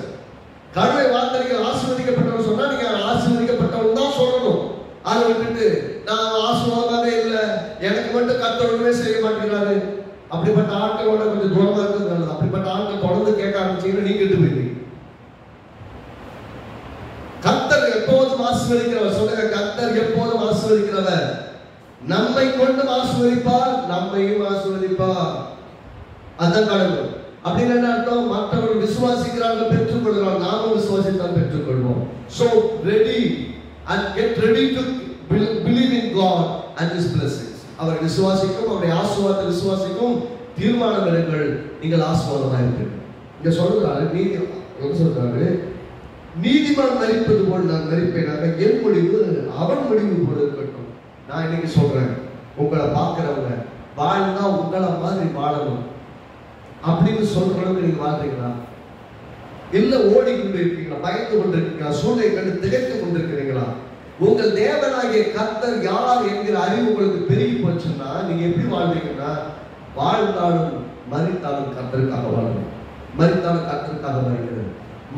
கடவுளை வார்த்தைக்கு ஆசீர்வதிக்கப்பட்டவன் சொன்னா நீங்க ஆசீர்வதிக்கப்பட்டவன் தான் சொல்லணும். அதை விட்டுட்டு நான் ஆசீர்வாதமே இல்லை, எனக்கு மட்டும் கர்த்தர் செய்ய மாட்டேங்கிறாரு, அப்படிப்பட்ட ஆட்களோட கொஞ்சம் தூரமா இருக்கிறது நல்லது. அப்படிப்பட்ட ஆட்கள் தொடர்ந்து கேட்க ஆரம்பிச்சீங்கன்னா நீங்க கெட்டு போயிருக்கீங்க. கர்த்தர் எப்போதும் ஆசீர்வதிக்கிறவர். சொல்லுங்க, கர்த்தர் எப்போதும் ஆசீர்வதிக்கிறவர். நம்மை கொண்டு ஆசீர்வதிப்பார், நம்மையும் ஆசீர்வதிப்பார். அதான் கடவுள். அப்படின்னு என்ன அர்த்தம்? மற்றவர்கள் விசுவாசிக்கிறார்கள், பெற்றுக் கொள்கிறார்கள், நாமும் விசுவாசித்தால் பெற்றுக் கொள்வோம். So ready and get ready to believe in God and His blessings. அவர் விசுவாசிக்கும், அவருடைய ஆசீர்வாதத்தை விசுவாசிக்கும் தீர்மானம் எடுங்கள். நீங்கள் ஆசீர்வாதமாக இருப்பீர்கள். இங்க சொல்றாரு, நீதிமான் மரிப்பது போல் நான் மரிப்பேனாக, என் முடிவு அவன் முடிவு போல இருக்கட்டும். நான் இன்னைக்கு சொல்றேன், உங்களை பார்க்கிறவங்க வாழ்ந்தா உங்களை மாதிரி வாழணும் அப்படின்னு சொல்ற அளவுக்கு நீங்க வாழ்றீங்களா? இல்ல ஓடிக்கொண்டு இருக்கீங்களா? பயந்து கொண்டு இருக்கீங்களா? சூழ்நிலை கண்டு திகைத்து கொண்டிருக்கிறீங்களா? உங்கள் தேவனாகிய கர்த்தர் யார் என்கிற அறிவு உங்களுக்கு பெருகி போச்சுன்னா நீங்க எப்படி வாழ்றீங்கன்னா, வாழ்ந்தாலும் மரித்தாலும் கர்த்தருக்காக வாழணும். மரித்தாலும் கர்த்தருக்காக மரிக்கிறது.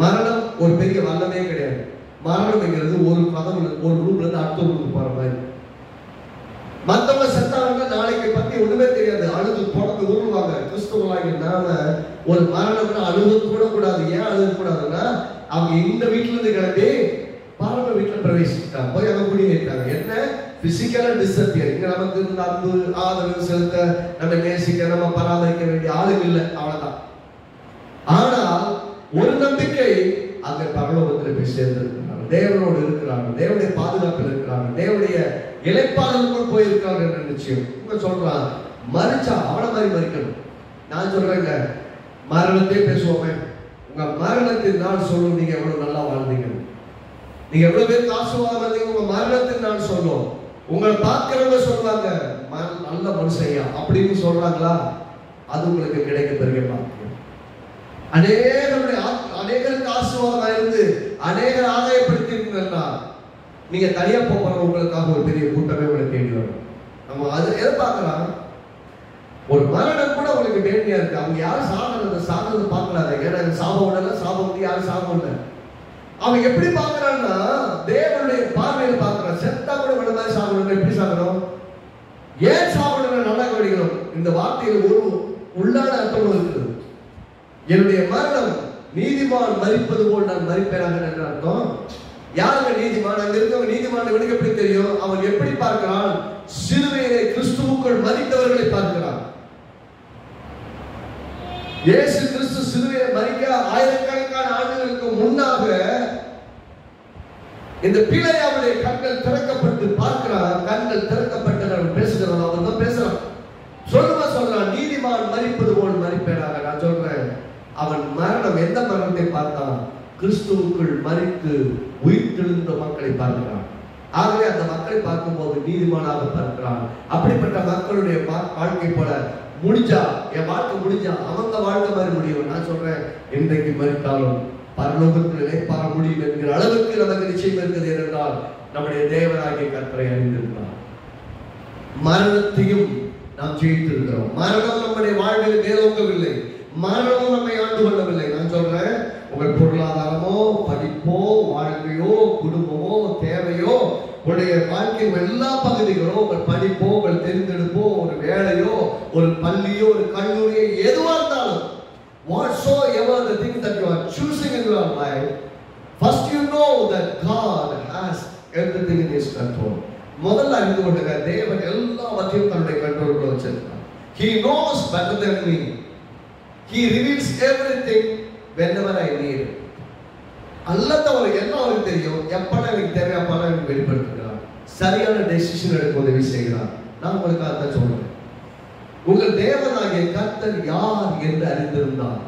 மரணம் ஒரு பெரிய வல்லமே கிடையாது. மரணம்ங்கிறது ஒரு கதவு, ஒரு ரூம்ல இருந்து அடுத்த ரூமுக்கு போற மாதிரி. மற்றவங்க செத்தாங்க, நாளைக்கு பத்தி ஒண்ணுமே தெரியாது, அழுது தொடர்ந்து உருவாங்க. கிறிஸ்தவர்களாகிய நாம ஒரு மரணம்னா அழுது கூட கூடாது. ஏன் அழுது கூடாதுன்னா, அவங்க இந்த வீட்டுல இருந்து கிளம்பி பரம வீட்டுல பிரவேசிட்டாங்க, போய் அவங்க குடியேற்றாங்க. என்ன பிசிக்கலா டிஸ்அப்பியர். இங்க நமக்கு இருந்த அன்பு ஆதரவு செலுத்த, நம்ம நேசிக்க, நம்ம பராமரிக்க வேண்டிய ஆளுங்க இல்லை, அவ்வளவுதான். ஆனால் ஒரு நம்பிக்கை, அங்க பரலோகத்தில் போய் சேர்ந்திருக்கிறாங்க, தேவனோடு இருக்கிறாங்க, தேவனுடைய பாதுகாப்பில் இருக்கிறாங்க, தேவனுடைய இலைப்பாளர்களுக்குள் போயிருக்காங்க என்ற நிச்சயம். உங்க சொல்றான், மறிச்சா அவனை மாதிரி மறிக்கணும். நான் சொல்றேங்க, மரணத்தை பேசுவோமே, உங்க மரணத்தின் நாள் சொல்லும் நீங்க எவ்வளவு நல்லா வாழ்ந்தீங்க, நீங்க எவ்வளவு பேருக்கு ஆசீர்வாதம் இருந்தீங்க. உங்க மரணத்தின் நாள் சொல்லும். உங்களை பார்க்கிறவங்க சொல்லுவாங்க, நல்ல மனுஷையா அப்படின்னு சொல்றாங்களா, அது உங்களுக்கு கிடைக்க பெரிய பாக்கியம். அநேகருக்கு ஆசீர்வாதமா இருந்து அநேகர் ஆதாயப்படுத்தி இருக்கீங்கன்னா, நீங்க தனியா போற உங்களுக்காக ஒரு பெரிய கூட்டமே உங்களை தேடி வரும். நம்ம அது எதை பார்க்கலாம், ஒரு மரணம் கூட அவங்களுக்கு வேண்டியா இருக்கு. அவங்க யாரும் சாகிறது பார்க்கலாத. ஏன்னா சாபம் உடல, சாபம் வந்து யாரும் சாபம் இல்லை. அவன் எப்படி பார்க்கறான்னா தேவனுடைய பார்வையில் பார்க்கறான். செத்தா கூட வேற மாதிரி சாகணும். எப்படி சாகணும்? ஏன் சாகணும்? நல்லா கவனிக்கணும். இந்த வார்த்தையில் ஒரு உள்ளான அர்த்தம் இருக்குது. என்னுடைய மரணம் நீதிமான் மரிப்பது போல் நான் மரிப்பேனாக என்ற அர்த்தம். யாருங்க நீதிமான்? அங்க இருக்கவங்க நீதிமான் இவனுக்கு எப்படி தெரியும்? அவன் எப்படி பார்க்கிறான்? சிலுவையிலே கிறிஸ்துவுக்குள் மரித்தவர்களை பார்க்கிறான். இயேசு கிறிஸ்து சிலுவையை மரிக்க ஆயிரக்கணக்கான ஆண்டுகளுக்கு முன்னாக இந்த பிழையாவுடைய கண்கள் திறக்கப்பட்டு பார்க்கிறார். கண்கள் திறக்கப்பட்டு பேசுகிறான். அவன் தான் பேசுறான். சொல்றான் நீதிமான் மரிப்பது போல் மரிப்பேனாக. நான் சொல்றேன், அவன் மரணம் எந்த மரணத்தை பார்த்தான்? கிறிஸ்துவுக்குள் மரித்து உயிர்த்தெழுந்த மக்களை பார்க்கிறான். ஆகவே அந்த மக்களை பார்க்கும்போது நீதிமானாக பார்க்கிறான். அப்படிப்பட்ட மக்களுடைய வாழ்க்கை போல முடிஞ்சா, என் வாழ்க்கை முடிஞ்சா அவங்க வாழ்க்கை மாதிரி முடியும். நான் சொல்றேன், இன்றைக்கு மரித்தாலும் பரலோகத்தில் நிலைப்பார முடியும் என்கிற அளவுக்கு நமக்கு நிச்சயம் இருக்கிறது. ஏனென்றால் நம்முடைய தேவனாகிய கர்த்தரை அறிந்திருக்கிறார். மரணத்தையும் நாம் ஜெயித்திருக்கிறோம். மரணம் நம்முடைய வாழ்வில் மேலோங்கவில்லை. மரணமும் நம்மை ஆண்டு கொள்ளவில்லை. நான் சொல்றேன், உங்கள் பொருளாதாரமோ, படிப்போ, வாழ்க்கையோ, குடும்பமோ, தேவையோ, உங்களுடைய வாழ்க்கையின் எல்லா பகுதிகளோ, உங்கள் படிப்போ, உங்கள் தெரிந்தெடுப்போ, ஒரு வேலையோ, ஒரு பள்ளியோ, ஒரு கல்லூரியோ, எதுவாக இருந்தாலும், whatsoever the things that you are choosing in your life, first you know that God has everything in His control. முதல்ல அறிந்து கொள்ளுங்க, தேவன் எல்லாவற்றையும் தன்னுடைய கண்ட்ரோலுக்குள்ள வச்சிருக்கார். He knows better than me. He reveals everything whenever I need. அல்லது அவருக்கு என்ன அவருக்கு தெரியும், எப்பெல்லாம் எனக்கு தேவை அப்பெல்லாம் எனக்கு வெளிப்படுத்துகிறார். சரியான டெசிஷன் எடுக்க உதவி செய்கிறார். நான் உங்களுக்கு அதான் சொல்றேன், உங்கள் தேவனாகிய கர்த்தர் யார் என்று அறிந்திருந்தார்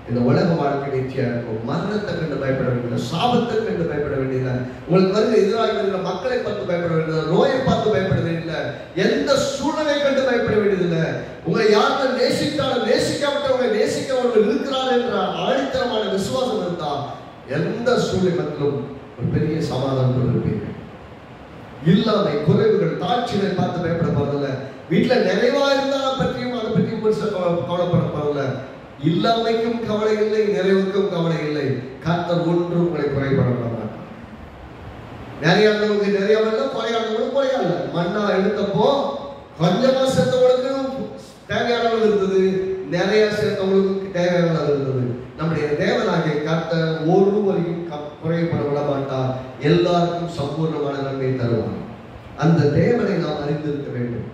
இந்த உலக வாழ்க்கை நிச்சயம் இருக்கும். மரணத்தை கண்டு பயப்பட வேண்டியதில்லை, சாபத்தை கண்டு பயப்பட வேண்டியதில்லை, உங்களுக்கு வந்து எதிராக இருக்கிற மக்களை பார்த்து பயப்பட வேண்டியதில்லை, நோயை பார்த்து பயப்பட வேண்டியதில்லை, எந்த சூழ்நிலை கண்டு பயப்பட வேண்டியதில்லை. உங்களை யாரும் நேசித்தாலும் நேசிக்காவிட்டவங்க நேசிக்கவர்கள் இருக்கிறார் என்ற ஆணித்தரமான விசுவாசம் இருந்தால் எந்த சூழ்நிலையிலும் ஒரு பெரிய சமாதானம் இருப்பீர்கள். இல்லாமை, குறைவுகள், தாட்சிகளை பார்த்து பயப்பட போறதில்லை. வீட்டுல நிறைவா இருந்தாலும் பற்றியும் அதை பற்றியும் கவலைப்பட போறதில்லை. இல்லாமைக்கும் கவலை இல்லை, நிறைவுக்கும் கவலை இல்லை. கர்த்தர் ஒன்று உங்களை குறைபட மாட்டார். நிறையானவங்க நிறையாவில், குறையானவங்களும் குறையால. மண்ணா எடுத்தப்போ கொஞ்சமா சேர்த்தவங்களுக்கு தேவையான அளவு இருந்தது, நிறைய சேர்த்தவங்களுக்கு தேவையான அளவு இருந்தது. நம்முடைய தேவனாகிய கர்த்தர் ஒருவரையும் குறைபட விட மாட்டார். எல்லாருக்கும் சம்பூர்ணமான நன்மை தருவார். அந்த தேவனை நாம் அறிந்திருக்க வேண்டும்.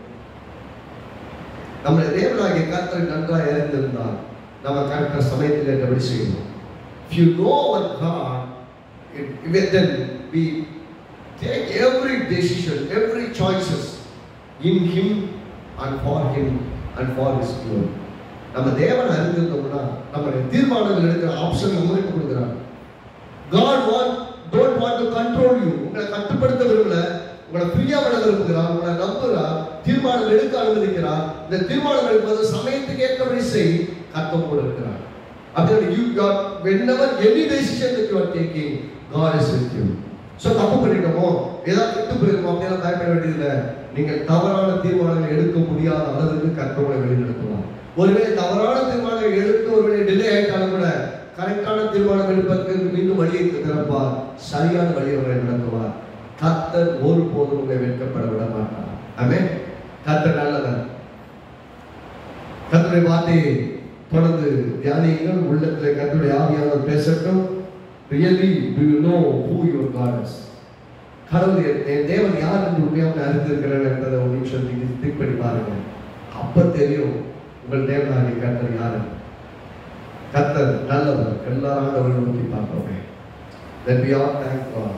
நம்முடைய தேவனாகிய கர்த்தரை நன்றாக அறிந்திருந்தால் நம்ம கரெக்டாக சமயத்தில் எப்படி செய்யணும். If you know our God, then we take every decision, every choices in Him and for Him and for His glory. நம்ம தேவனை அறிந்திருந்தோம்னா நம்முடைய தீர்மானங்கள் எடுக்கிற ஆப்ஷன் நம்மளுக்கு கொடுக்குறாங்க. God don't want to control you. உங்களை கட்டுப்படுத்த விரும்பல, உங்களை ஃப்ரீயா விட விரும்புகிறார், உங்களை நம்புகிறார், தீர்மானங்கள் எடுக்க அனுமதிக்கிறார். இந்த தீர்மானங்கள் எடுப்பது சமயத்துக்கு ஏற்றபடி செய், கர்த்தர் கூட இருக்கிறார். அப்படி whenever any decision that you are taking, God is with you. So தப்பு பண்ணிட்டோமோ, ஏதாவது கெட்டு போயிருக்கோம் அப்படியெல்லாம் பயப்பட வேண்டியதில்லை. நீங்கள் தவறான தீர்மானங்கள் எடுக்க முடியாத அளவுக்கு கர்த்தர் உங்களை வழிநடத்துவார். ஒருவேளை தவறான தீர்மானங்கள் எடுத்து ஒருவேளை டிலே ஆயிட்டாலும் கூட கரெக்டான தீர்மானம் எடுப்பதற்கு மீண்டும் வழியை திறப்பார், சரியான வழியை உங்களை நடத்துவார். கர்த்தர் ஒருபோதும் உங்களை வெட்கப்பட விட மாட்டார். ஆமென். கர்த்தர் நல்லவர். கர்த்தருடைய வார்த்தையை தொடர்ந்து தியானியுங்கள். உள்ளத்தில் கர்த்தருடைய ஆவியானவர் பேசட்டும். Really, do you know who your God is? கடவுள் தேவன் யார் என்று உண்மையாக அறிந்திருக்கிறார் என்பதை ஒரு நிமிஷம் நீங்கள் திங்க் பண்ணி பாருங்க. அப்ப தெரியும் உங்கள் தேவனாகிய கர்த்தர் யார். கர்த்தர் நல்லவர். எல்லாரும் ஆண்டவரை நோக்கி பார்ப்போம். Then we all thank God.